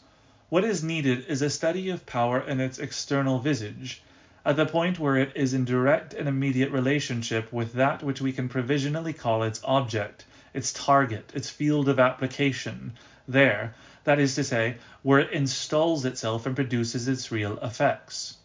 What is needed is a study of power in its external visage, at the point where it is in direct and immediate relationship with that which we can provisionally call its object, its target, its field of application, there, that is to say, where it installs itself and produces its real effects.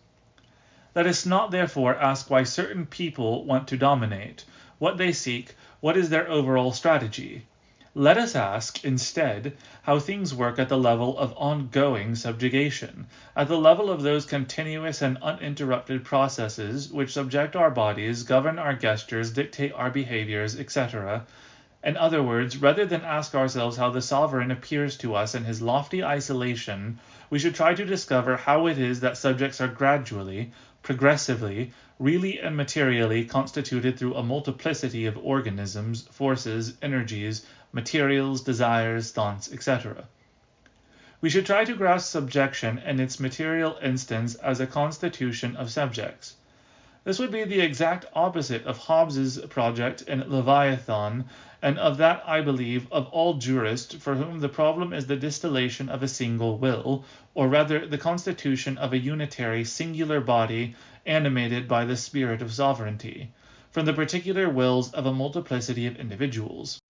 Let us not therefore ask why certain people want to dominate, what they seek, what is their overall strategy. Let us ask, instead, how things work at the level of ongoing subjugation, at the level of those continuous and uninterrupted processes which subject our bodies, govern our gestures, dictate our behaviors, etc. In other words, rather than ask ourselves how the sovereign appears to us in his lofty isolation, we should try to discover how it is that subjects are gradually, progressively, really and materially constituted through a multiplicity of organisms, forces, energies, materials, desires, thoughts, etc. We should try to grasp subjection in its material instance as a constitution of subjects. This would be the exact opposite of Hobbes's project in Leviathan, and of that, I believe, of all jurists for whom the problem is the distillation of a single will, or rather the constitution of a unitary singular body animated by the spirit of sovereignty, from the particular wills of a multiplicity of individuals.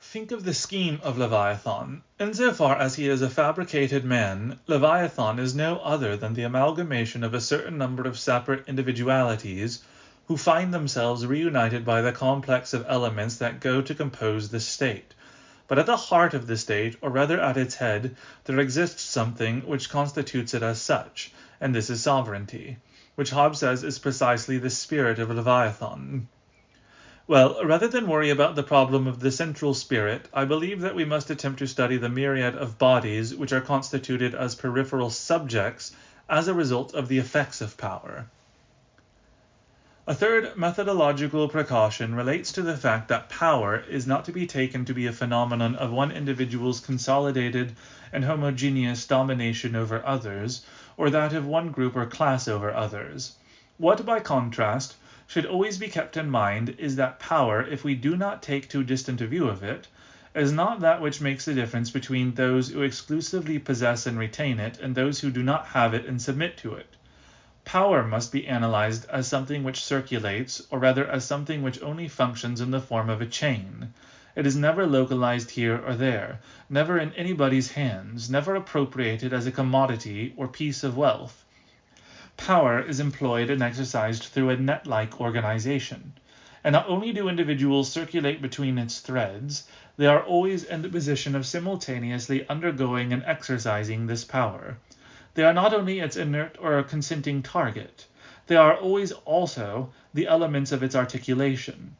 Think of the scheme of Leviathan. Insofar as he is a fabricated man, Leviathan is no other than the amalgamation of a certain number of separate individualities who find themselves reunited by the complex of elements that go to compose the state. But at the heart of the state, or rather at its head, there exists something which constitutes it as such, and this is sovereignty, which Hobbes says is precisely the spirit of Leviathan. Well, rather than worry about the problem of the central spirit, I believe that we must attempt to study the myriad of bodies which are constituted as peripheral subjects as a result of the effects of power. A third methodological precaution relates to the fact that power is not to be taken to be a phenomenon of one individual's consolidated and homogeneous domination over others, or that of one group or class over others. What, by contrast, should always be kept in mind is that power, if we do not take too distant a view of it, is not that which makes the difference between those who exclusively possess and retain it and those who do not have it and submit to it. Power must be analyzed as something which circulates, or rather as something which only functions in the form of a chain. It is never localized here or there, never in anybody's hands, never appropriated as a commodity or piece of wealth. Power is employed and exercised through a net-like organization, and not only do individuals circulate between its threads, they are always in the position of simultaneously undergoing and exercising this power. They are not only its inert or consenting target, they are always also the elements of its articulation.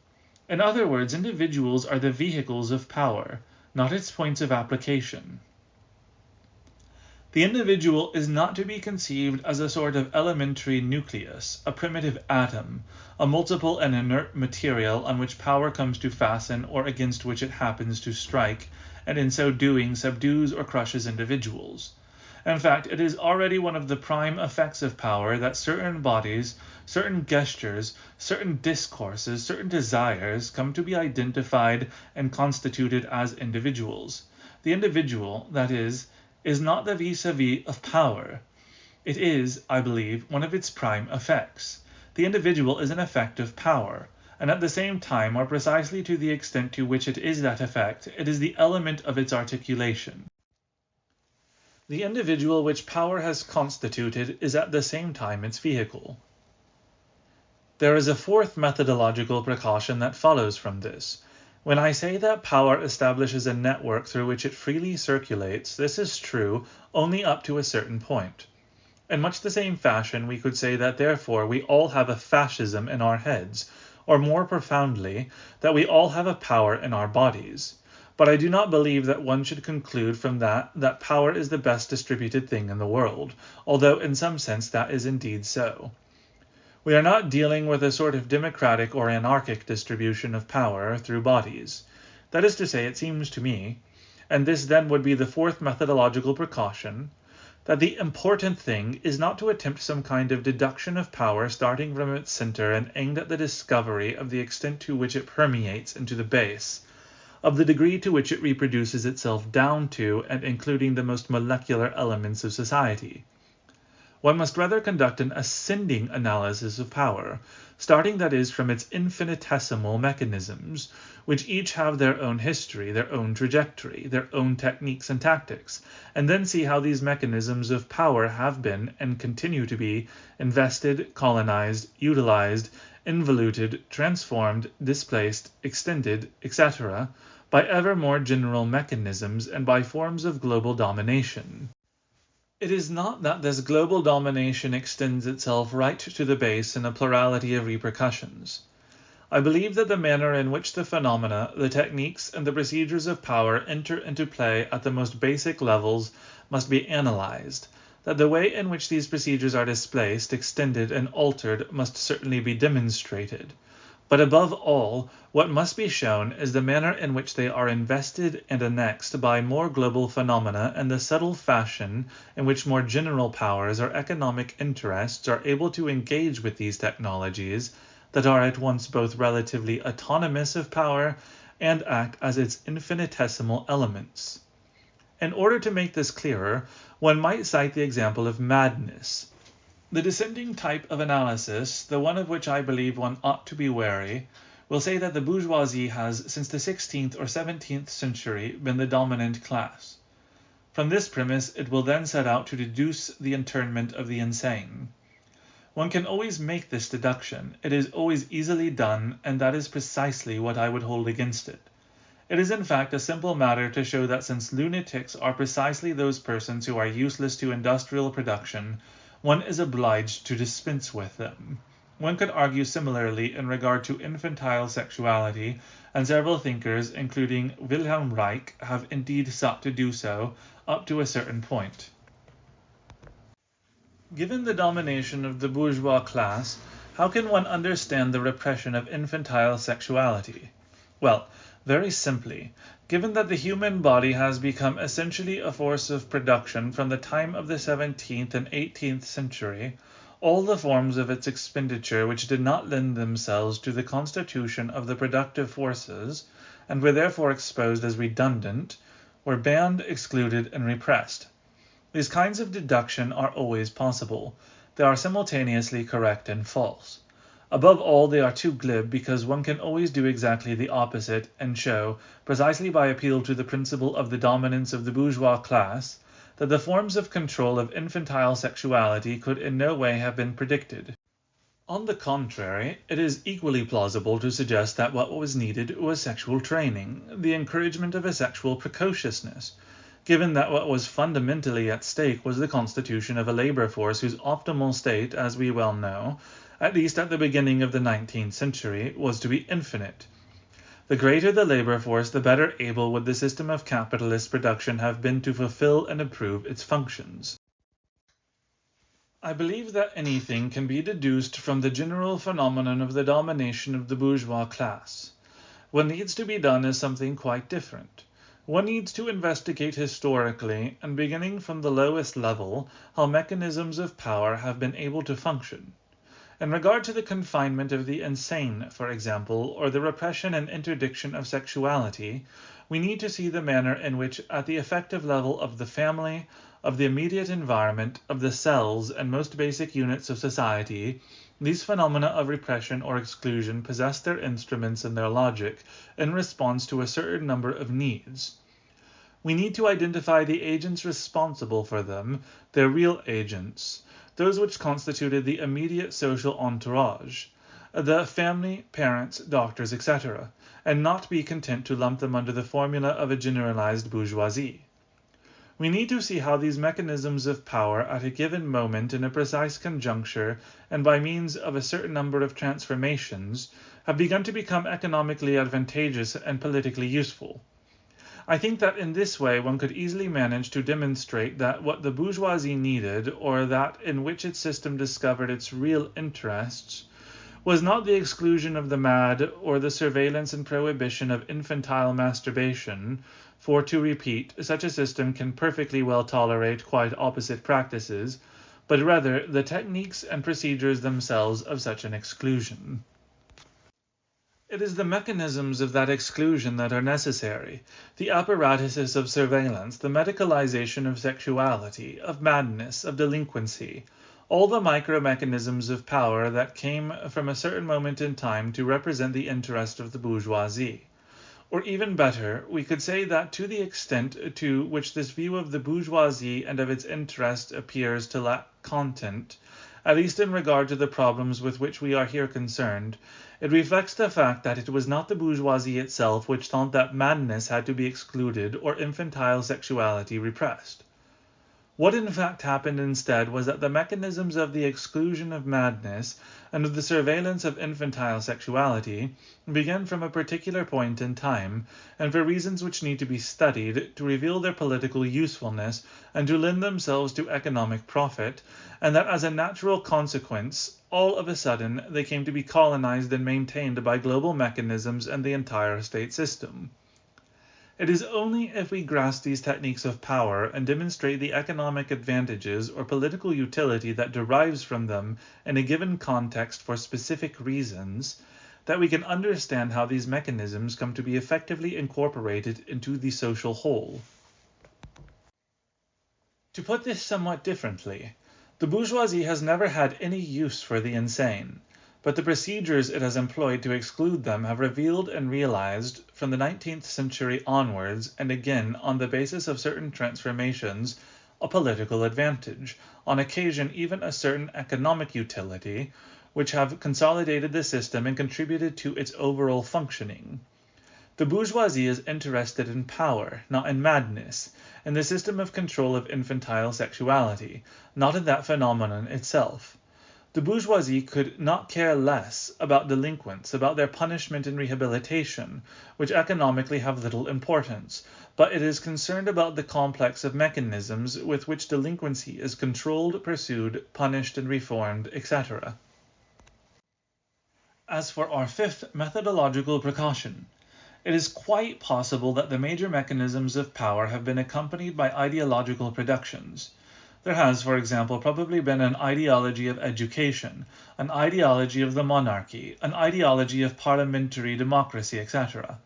In other words, individuals are the vehicles of power, not its points of application. The individual is not to be conceived as a sort of elementary nucleus, a primitive atom, a multiple and inert material on which power comes to fasten or against which it happens to strike, and in so doing subdues or crushes individuals. In fact, it is already one of the prime effects of power that certain bodies, certain gestures, certain discourses, certain desires come to be identified and constituted as individuals. The individual, that is not the vis-a-vis of power. It is, I believe, one of its prime effects. The individual is an effect of power, and at the same time, or precisely to the extent to which it is that effect, it is the element of its articulation. The individual which power has constituted is at the same time its vehicle. There is a fourth methodological precaution that follows from this. When I say that power establishes a network through which it freely circulates, this is true only up to a certain point. In much the same fashion, we could say that therefore we all have a fascism in our heads, or more profoundly, that we all have a power in our bodies. But I do not believe that one should conclude from that power is the best distributed thing in the world, although in some sense that is indeed so. We are not dealing with a sort of democratic or anarchic distribution of power through bodies. That is to say, it seems to me, and this then would be the fourth methodological precaution, that the important thing is not to attempt some kind of deduction of power starting from its center and aimed at the discovery of the extent to which it permeates into the base, of the degree to which it reproduces itself down to and including the most molecular elements of society. One must rather conduct an ascending analysis of power, starting that is from its infinitesimal mechanisms, which each have their own history, their own trajectory, their own techniques and tactics, and then see how these mechanisms of power have been and continue to be invested, colonized, utilized, involuted, transformed, displaced, extended, etc., by ever more general mechanisms and by forms of global domination. It is not that this global domination extends itself right to the base in a plurality of repercussions. I believe that the manner in which the phenomena, the techniques, and the procedures of power enter into play at the most basic levels must be analyzed, that the way in which these procedures are displaced, extended, and altered must certainly be demonstrated. But above all, what must be shown is the manner in which they are invested and annexed by more global phenomena and the subtle fashion in which more general powers or economic interests are able to engage with these technologies that are at once both relatively autonomous of power and act as its infinitesimal elements. In order to make this clearer, one might cite the example of madness. The descending type of analysis, the one of which I believe one ought to be wary, will say that the bourgeoisie has, since the 16th or 17th century, been the dominant class. From this premise, it will then set out to deduce the internment of the insane. One can always make this deduction, it is always easily done, and that is precisely what I would hold against it. It is in fact a simple matter to show that since lunatics are precisely those persons who are useless to industrial production, one is obliged to dispense with them. One could argue similarly in regard to infantile sexuality, and several thinkers, including Wilhelm Reich, have indeed sought to do so, up to a certain point. Given the domination of the bourgeois class, how can one understand the repression of infantile sexuality? Well, very simply, given that the human body has become essentially a force of production from the time of the 17th and 18th century, all the forms of its expenditure which did not lend themselves to the constitution of the productive forces, and were therefore exposed as redundant, were banned, excluded, and repressed. These kinds of deduction are always possible. They are simultaneously correct and false. Above all, they are too glib because one can always do exactly the opposite and show, precisely by appeal to the principle of the dominance of the bourgeois class, that the forms of control of infantile sexuality could in no way have been predicted. On the contrary, it is equally plausible to suggest that what was needed was sexual training, the encouragement of a sexual precociousness, given that what was fundamentally at stake was the constitution of a labor force whose optimal state, as we well know, at least at the beginning of the 19th century, was to be infinite. The greater the labor force, the better able would the system of capitalist production have been to fulfill and improve its functions. I believe that anything can be deduced from the general phenomenon of the domination of the bourgeois class. What needs to be done is something quite different. One needs to investigate historically, and beginning from the lowest level, how mechanisms of power have been able to function. In regard to the confinement of the insane, for example, or the repression and interdiction of sexuality, we need to see the manner in which, at the effective level of the family, of the immediate environment, of the cells and most basic units of society, these phenomena of repression or exclusion possess their instruments and their logic in response to a certain number of needs. We need to identify the agents responsible for them, their real agents, those which constituted the immediate social entourage, the family, parents, doctors, etc., and not be content to lump them under the formula of a generalized bourgeoisie. We need to see how these mechanisms of power at a given moment in a precise conjuncture and by means of a certain number of transformations have begun to become economically advantageous and politically useful. I think that in this way one could easily manage to demonstrate that what the bourgeoisie needed, or that in which its system discovered its real interests, was not the exclusion of the mad or the surveillance and prohibition of infantile masturbation, for, to repeat, such a system can perfectly well tolerate quite opposite practices, but rather the techniques and procedures themselves of such an exclusion. It is the mechanisms of that exclusion that are necessary, the apparatuses of surveillance, the medicalization of sexuality, of madness, of delinquency, all the micro-mechanisms of power that came from a certain moment in time to represent the interest of the bourgeoisie. Or even better, we could say that to the extent to which this view of the bourgeoisie and of its interest appears to lack content, at least in regard to the problems with which we are here concerned, it reflects the fact that it was not the bourgeoisie itself which thought that madness had to be excluded or infantile sexuality repressed. What in fact happened instead was that the mechanisms of the exclusion of madness and of the surveillance of infantile sexuality began from a particular point in time, and for reasons which need to be studied, to reveal their political usefulness and to lend themselves to economic profit, and that as a natural consequence, all of a sudden, they came to be colonized and maintained by global mechanisms and the entire state system. It is only if we grasp these techniques of power and demonstrate the economic advantages or political utility that derives from them in a given context for specific reasons, that we can understand how these mechanisms come to be effectively incorporated into the social whole. To put this somewhat differently, the bourgeoisie has never had any use for the insane, but the procedures it has employed to exclude them have revealed and realized, from the 19th century onwards, and again on the basis of certain transformations, a political advantage, on occasion even a certain economic utility, which have consolidated the system and contributed to its overall functioning. The bourgeoisie is interested in power, not in madness, in the system of control of infantile sexuality, not in that phenomenon itself. The bourgeoisie could not care less about delinquents, about their punishment and rehabilitation, which economically have little importance, but it is concerned about the complex of mechanisms with which delinquency is controlled, pursued, punished, and reformed, etc. As for our fifth methodological precaution, it is quite possible that the major mechanisms of power have been accompanied by ideological productions. There has, for example, probably been an ideology of education, an ideology of the monarchy, an ideology of parliamentary democracy, etc.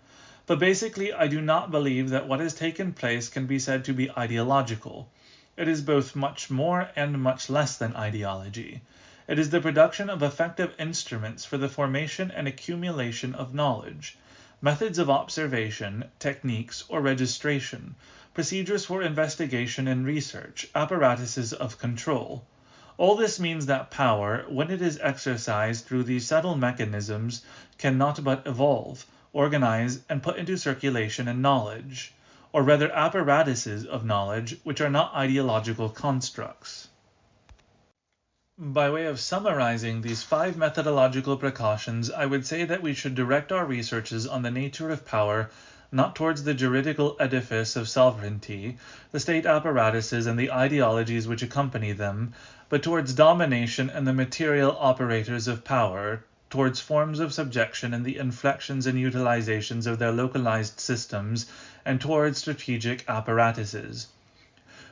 But basically, I do not believe that what has taken place can be said to be ideological. It is both much more and much less than ideology. It is the production of effective instruments for the formation and accumulation of knowledge, methods of observation, techniques, or registration, procedures for investigation and research, apparatuses of control. All this means that power, when it is exercised through these subtle mechanisms, cannot but evolve, organize, and put into circulation and knowledge, or rather apparatuses of knowledge which are not ideological constructs. By way of summarizing these 5 methodological precautions, I would say that we should direct our researches on the nature of power not towards the juridical edifice of sovereignty, the state apparatuses and the ideologies which accompany them, but towards domination and the material operators of power, towards forms of subjection and the inflections and utilizations of their localized systems, and towards strategic apparatuses.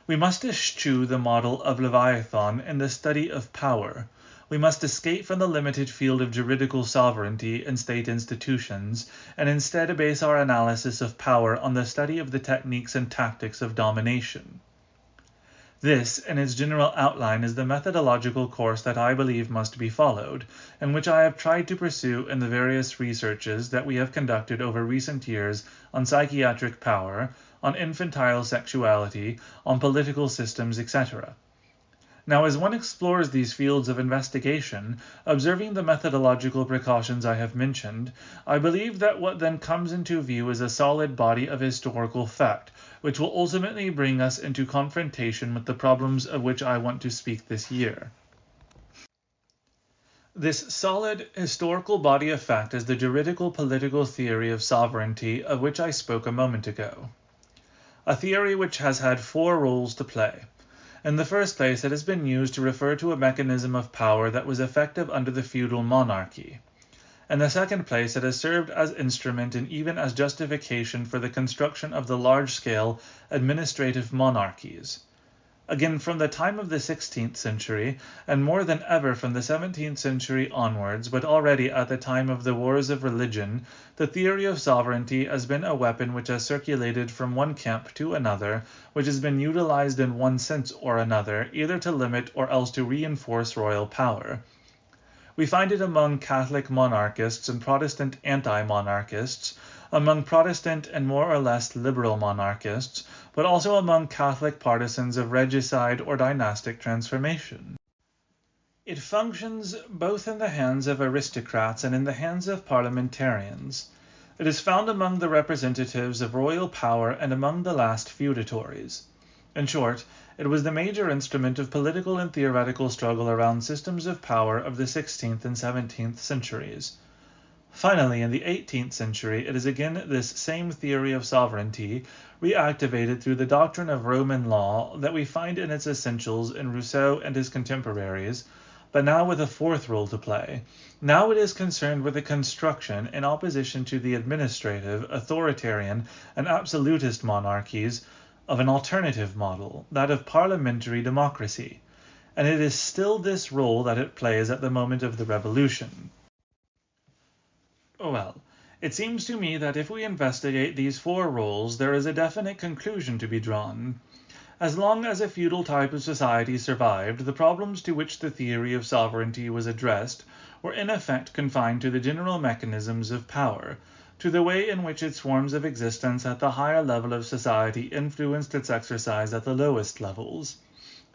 We must eschew the model of Leviathan in the study of power. We must escape from the limited field of juridical sovereignty and state institutions, and instead base our analysis of power on the study of the techniques and tactics of domination. This, in its general outline, is the methodological course that I believe must be followed, and which I have tried to pursue in the various researches that we have conducted over recent years on psychiatric power, on infantile sexuality, on political systems, etc. Now, as one explores these fields of investigation, observing the methodological precautions I have mentioned, I believe that what then comes into view is a solid body of historical fact, which will ultimately bring us into confrontation with the problems of which I want to speak this year. This solid historical body of fact is the juridical political theory of sovereignty of which I spoke a moment ago. A theory which has had 4 roles to play. In the first place, it has been used to refer to a mechanism of power that was effective under the feudal monarchy. In the second place, it has served as instrument and even as justification for the construction of the large-scale administrative monarchies. Again, from the time of the 16th century, and more than ever from the 17th century onwards, but already at the time of the wars of religion, the theory of sovereignty has been a weapon which has circulated from one camp to another, which has been utilized in one sense or another, either to limit or else to reinforce royal power. We find it among Catholic monarchists and Protestant anti-monarchists, among Protestant and more or less liberal monarchists, but also among Catholic partisans of regicide or dynastic transformation. It functions both in the hands of aristocrats and in the hands of parliamentarians. It is found among the representatives of royal power and among the last feudatories. In short, it was the major instrument of political and theoretical struggle around systems of power of the 16th and 17th centuries. Finally, in the 18th century, it is again this same theory of sovereignty, reactivated through the doctrine of Roman law, that we find in its essentials in Rousseau and his contemporaries, but now with a fourth role to play. Now it is concerned with the construction, in opposition to the administrative, authoritarian, and absolutist monarchies, of an alternative model, that of parliamentary democracy, and it is still this role that it plays at the moment of the revolution. Well, it seems to me that if we investigate these four roles, there is a definite conclusion to be drawn. As long as a feudal type of society survived, the problems to which the theory of sovereignty was addressed were in effect confined to the general mechanisms of power, to the way in which its forms of existence at the higher level of society influenced its exercise at the lowest levels.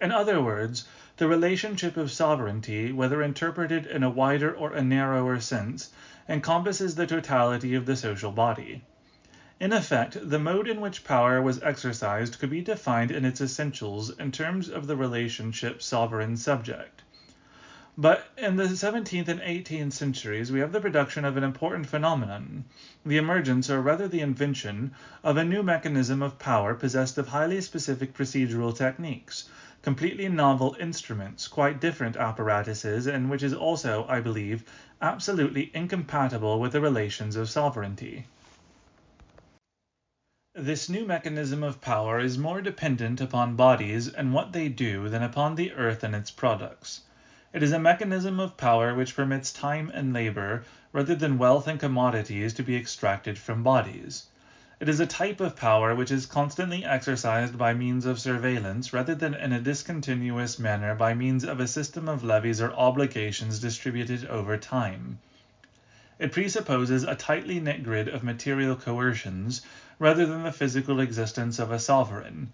In other words, the relationship of sovereignty, whether interpreted in a wider or a narrower sense, encompasses the totality of the social body. In effect, the mode in which power was exercised could be defined in its essentials in terms of the relationship sovereign-subject. But in the 17th and 18th centuries, we have the production of an important phenomenon, the emergence, or rather the invention, of a new mechanism of power possessed of highly specific procedural techniques, completely novel instruments, quite different apparatuses, and which is also, I believe, absolutely incompatible with the relations of sovereignty. This new mechanism of power is more dependent upon bodies and what they do than upon the earth and its products. It is a mechanism of power which permits time and labor, rather than wealth and commodities, to be extracted from bodies. It is a type of power which is constantly exercised by means of surveillance, rather than in a discontinuous manner by means of a system of levies or obligations distributed over time. It presupposes a tightly knit grid of material coercions, rather than the physical existence of a sovereign.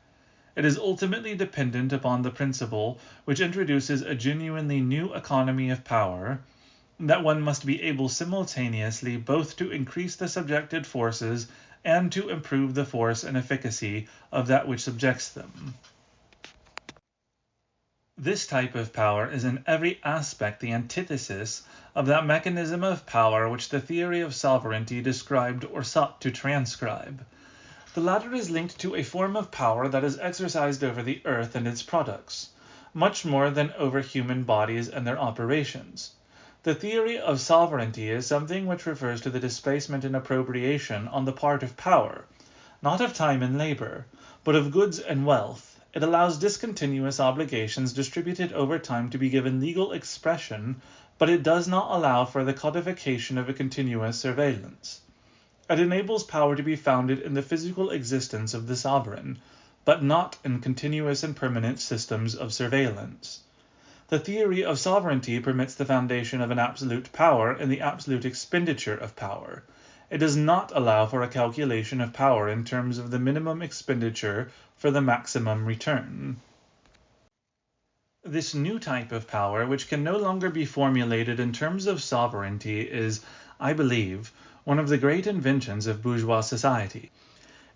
It is ultimately dependent upon the principle, which introduces a genuinely new economy of power, that one must be able simultaneously both to increase the subjected forces and to improve the force and efficacy of that which subjects them. This type of power is in every aspect the antithesis of that mechanism of power which the theory of sovereignty described or sought to transcribe. The latter is linked to a form of power that is exercised over the earth and its products, much more than over human bodies and their operations. The theory of sovereignty is something which refers to the displacement and appropriation on the part of power, not of time and labor, but of goods and wealth. It allows discontinuous obligations distributed over time to be given legal expression, but it does not allow for the codification of a continuous surveillance. It enables power to be founded in the physical existence of the sovereign, but not in continuous and permanent systems of surveillance. The theory of sovereignty permits the foundation of an absolute power in the absolute expenditure of power. It does not allow for a calculation of power in terms of the minimum expenditure for the maximum return. This new type of power, which can no longer be formulated in terms of sovereignty, is, I believe, one of the great inventions of bourgeois society.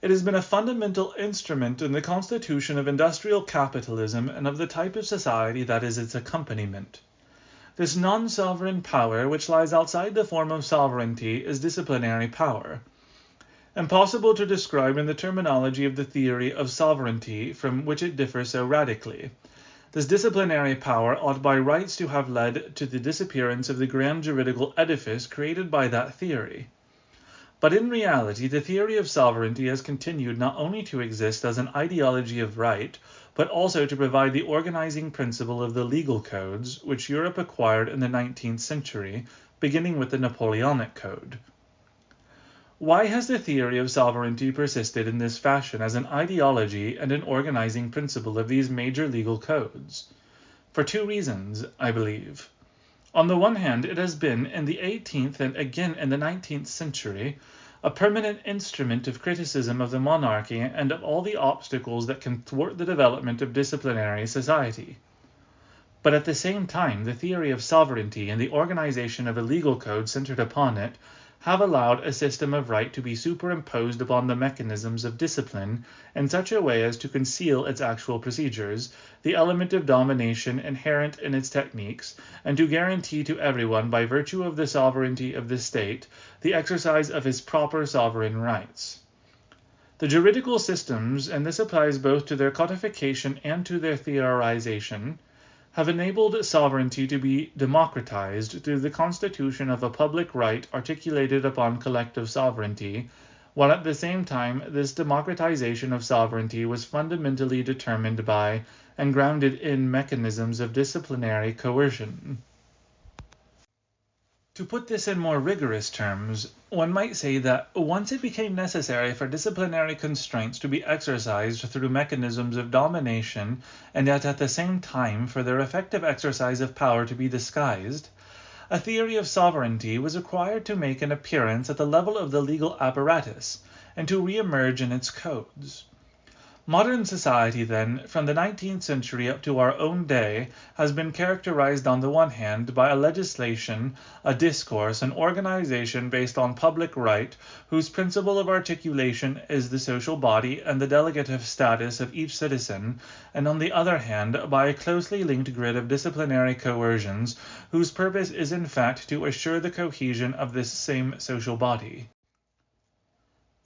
It has been a fundamental instrument in the constitution of industrial capitalism and of the type of society that is its accompaniment. This non-sovereign power, which lies outside the form of sovereignty, is disciplinary power. Impossible to describe in the terminology of the theory of sovereignty, from which it differs so radically. This disciplinary power ought by rights to have led to the disappearance of the grand juridical edifice created by that theory. But in reality, the theory of sovereignty has continued not only to exist as an ideology of right, but also to provide the organizing principle of the legal codes which Europe acquired in the 19th century, beginning with the Napoleonic Code. Why has the theory of sovereignty persisted in this fashion as an ideology and an organizing principle of these major legal codes? For two reasons, I believe. On the one hand, it has been, in the 18th and again in the 19th century, a permanent instrument of criticism of the monarchy and of all the obstacles that can thwart the development of disciplinary society. But at the same time, the theory of sovereignty and the organization of a legal code centered upon it have allowed a system of right to be superimposed upon the mechanisms of discipline in such a way as to conceal its actual procedures, the element of domination inherent in its techniques, and to guarantee to everyone, by virtue of the sovereignty of the state, the exercise of his proper sovereign rights. The juridical systems, and this applies both to their codification and to their theorization, have enabled sovereignty to be democratized through the constitution of a public right articulated upon collective sovereignty, while at the same time this democratization of sovereignty was fundamentally determined by and grounded in mechanisms of disciplinary coercion. To put this in more rigorous terms, one might say that once it became necessary for disciplinary constraints to be exercised through mechanisms of domination, and yet at the same time for their effective exercise of power to be disguised, a theory of sovereignty was required to make an appearance at the level of the legal apparatus, and to re-emerge in its codes. Modern society, then, from the 19th century up to our own day, has been characterized on the one hand by a legislation, a discourse, an organization based on public right, whose principle of articulation is the social body and the delegative status of each citizen, and on the other hand by a closely linked grid of disciplinary coercions, whose purpose is in fact to assure the cohesion of this same social body.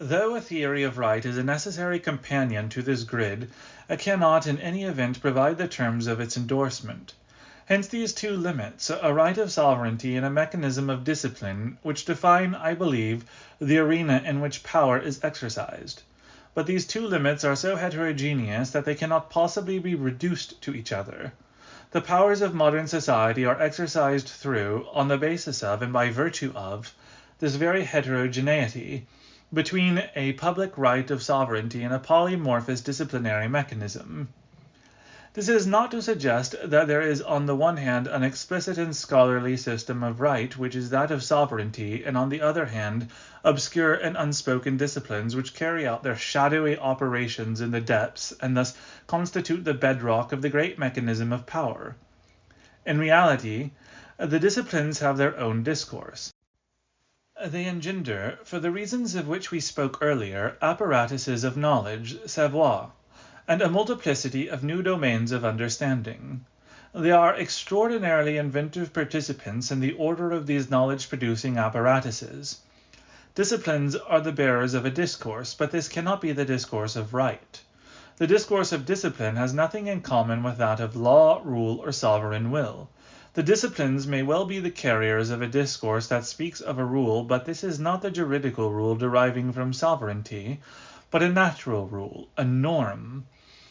Though a theory of right is a necessary companion to this grid, it cannot in any event provide the terms of its endorsement. Hence these two limits, a right of sovereignty and a mechanism of discipline, which define, I believe, the arena in which power is exercised. But these two limits are so heterogeneous that they cannot possibly be reduced to each other. The powers of modern society are exercised through, on the basis of, and by virtue of, this very heterogeneity, between a public right of sovereignty and a polymorphous disciplinary mechanism. This is not to suggest that there is on the one hand an explicit and scholarly system of right which is that of sovereignty, and on the other hand obscure and unspoken disciplines which carry out their shadowy operations in the depths and thus constitute the bedrock of the great mechanism of power. In reality, the disciplines have their own discourse. They engender, for the reasons of which we spoke earlier, apparatuses of knowledge, savoir, and a multiplicity of new domains of understanding. They are extraordinarily inventive participants in the order of these knowledge-producing apparatuses. Disciplines are the bearers of a discourse, but this cannot be the discourse of right. The discourse of discipline has nothing in common with that of law, rule, or sovereign will. The disciplines may well be the carriers of a discourse that speaks of a rule, but this is not the juridical rule deriving from sovereignty, but a natural rule, a norm.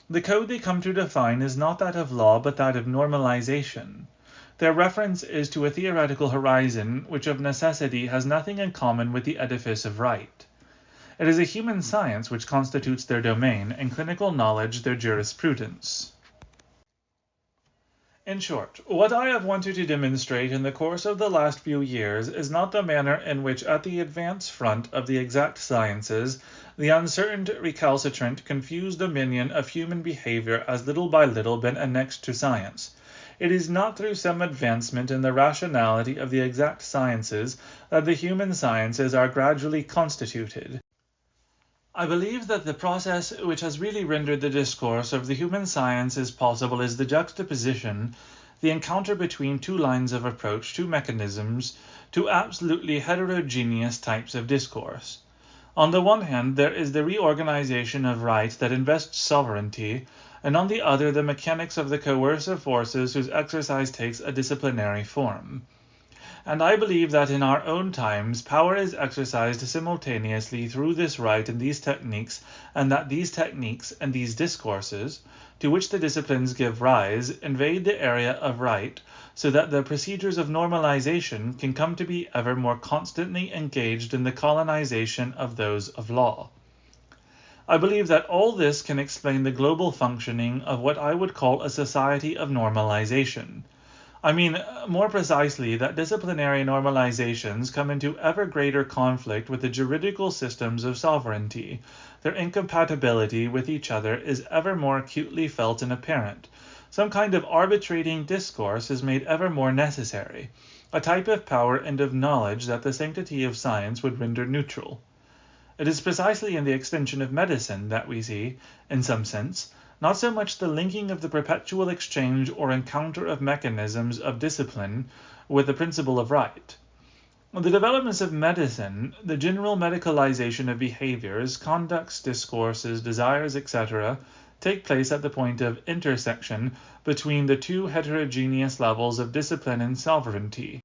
The code they come to define is not that of law, but that of normalization. Their reference is to a theoretical horizon which of necessity has nothing in common with the edifice of right. It is a human science which constitutes their domain, and clinical knowledge their jurisprudence. In short, what I have wanted to demonstrate in the course of the last few years is not the manner in which at the advance front of the exact sciences the uncertain, recalcitrant, confused dominion of human behavior has little by little been annexed to science. It is not through some advancement in the rationality of the exact sciences that the human sciences are gradually constituted. I believe that the process which has really rendered the discourse of the human sciences possible is the juxtaposition, the encounter between two lines of approach, two mechanisms, two absolutely heterogeneous types of discourse. On the one hand, there is the reorganization of right that invests sovereignty, and on the other the mechanics of the coercive forces whose exercise takes a disciplinary form. And I believe that in our own times power is exercised simultaneously through this right and these techniques, and that these techniques and these discourses, to which the disciplines give rise, invade the area of right, so that the procedures of normalization can come to be ever more constantly engaged in the colonization of those of law. I believe that all this can explain the global functioning of what I would call a society of normalization. I mean, more precisely, that disciplinary normalizations come into ever greater conflict with the juridical systems of sovereignty. Their incompatibility with each other is ever more acutely felt and apparent. Some kind of arbitrating discourse is made ever more necessary, a type of power and of knowledge that the sanctity of science would render neutral. It is precisely in the extension of medicine that we see, in some sense, not so much the linking of the perpetual exchange or encounter of mechanisms of discipline with the principle of right. The developments of medicine, the general medicalization of behaviors, conducts, discourses, desires, etc., take place at the point of intersection between the two heterogeneous levels of discipline and sovereignty.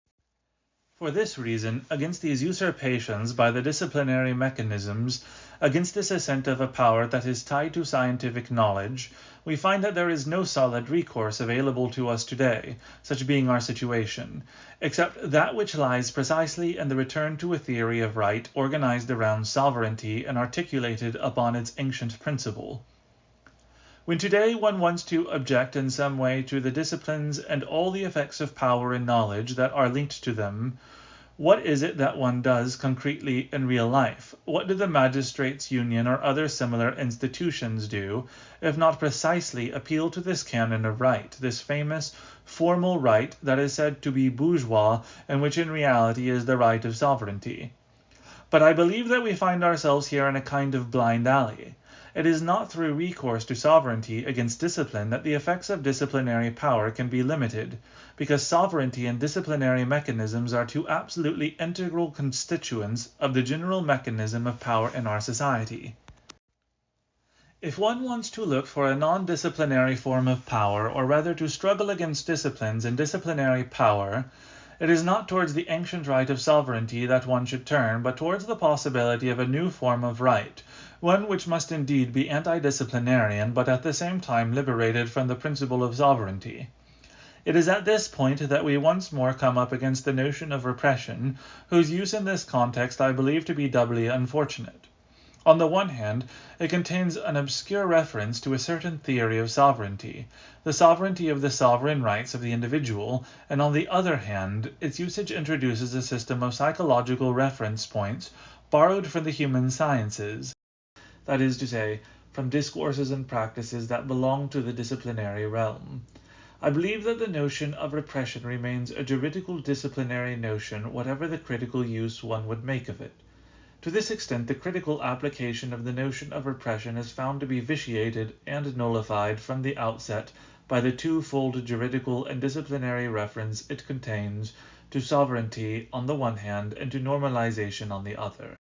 For this reason, against these usurpations by the disciplinary mechanisms, against this ascent of a power that is tied to scientific knowledge, we find that there is no solid recourse available to us today, such being our situation, except that which lies precisely in the return to a theory of right organized around sovereignty and articulated upon its ancient principle. When today one wants to object in some way to the disciplines and all the effects of power and knowledge that are linked to them, what is it that one does concretely in real life? What do the magistrates' union or other similar institutions do, if not precisely appeal to this canon of right, this famous, formal right that is said to be bourgeois and which in reality is the right of sovereignty? But I believe that we find ourselves here in a kind of blind alley. It is not through recourse to sovereignty against discipline that the effects of disciplinary power can be limited, because sovereignty and disciplinary mechanisms are two absolutely integral constituents of the general mechanism of power in our society. If one wants to look for a non-disciplinary form of power, or rather to struggle against disciplines and disciplinary power, it is not towards the ancient right of sovereignty that one should turn, but towards the possibility of a new form of right, one which must indeed be anti-disciplinarian, but at the same time liberated from the principle of sovereignty. It is at this point that we once more come up against the notion of repression, whose use in this context I believe to be doubly unfortunate. On the one hand, it contains an obscure reference to a certain theory of sovereignty, the sovereignty of the sovereign rights of the individual, and on the other hand, its usage introduces a system of psychological reference points borrowed from the human sciences, that is to say, from discourses and practices that belong to the disciplinary realm. I believe that the notion of repression remains a juridical disciplinary notion, whatever the critical use one would make of it. To this extent, the critical application of the notion of repression is found to be vitiated and nullified from the outset by the twofold juridical and disciplinary reference it contains to sovereignty on the one hand and to normalization on the other.